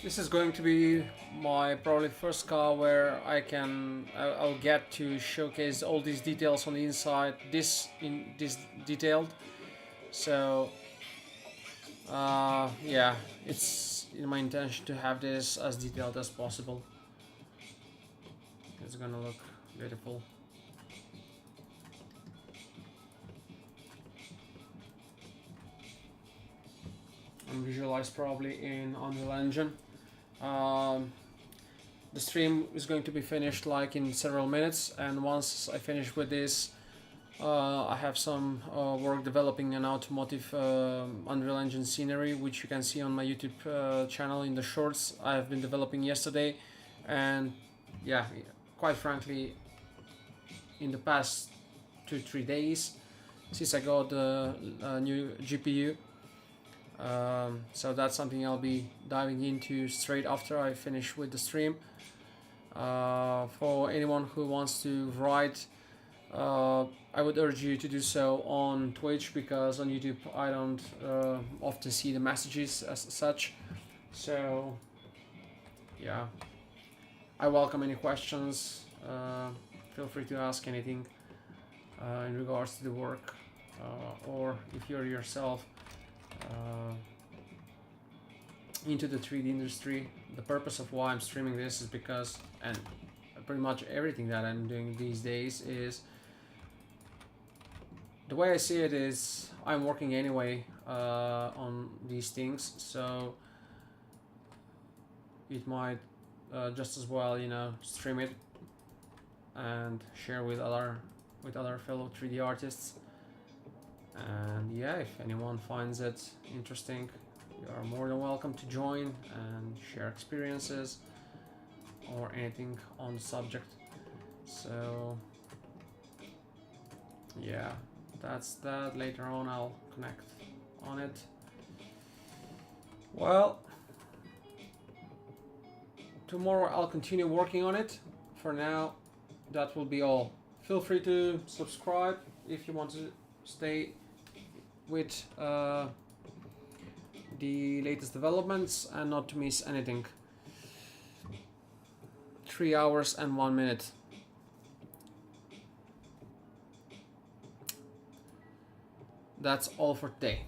Speaker 1: This is going to be my probably first car where I'll get to showcase all these details on the inside, this detailed. So yeah, it's in my intention to have this as detailed as possible. It's gonna look beautiful. And visualized probably in Unreal Engine. The stream is going to be finished like in several minutes, and once I finish with this, I have some work developing an automotive Unreal Engine scenery, which you can see on my YouTube channel in the shorts I have been developing yesterday. And yeah, quite frankly, in the past 2-3 days since I got the new GPU. So that's something I'll be diving into straight after I finish with the stream. For anyone who wants to write, I would urge you to do so on Twitch, because on YouTube I don't often see the messages as such. So yeah, I welcome any questions. Feel free to ask anything in regards to the work, or if you're yourself into the 3D industry. The purpose of why I'm streaming this is because, and pretty much everything that I'm doing these days is, the way I see it is, I'm working anyway on these things, so it might just as well, you know, stream it and share with other fellow 3D artists. And yeah, if anyone finds it interesting, you are more than welcome to join and share experiences or anything on the subject. So yeah, that's that. Later on I'll connect on it. Well, tomorrow I'll continue working on it. For now, that will be all. Feel free to subscribe if you want to stay with the latest developments and not to miss anything. 3 hours and 1 minute. That's all for today.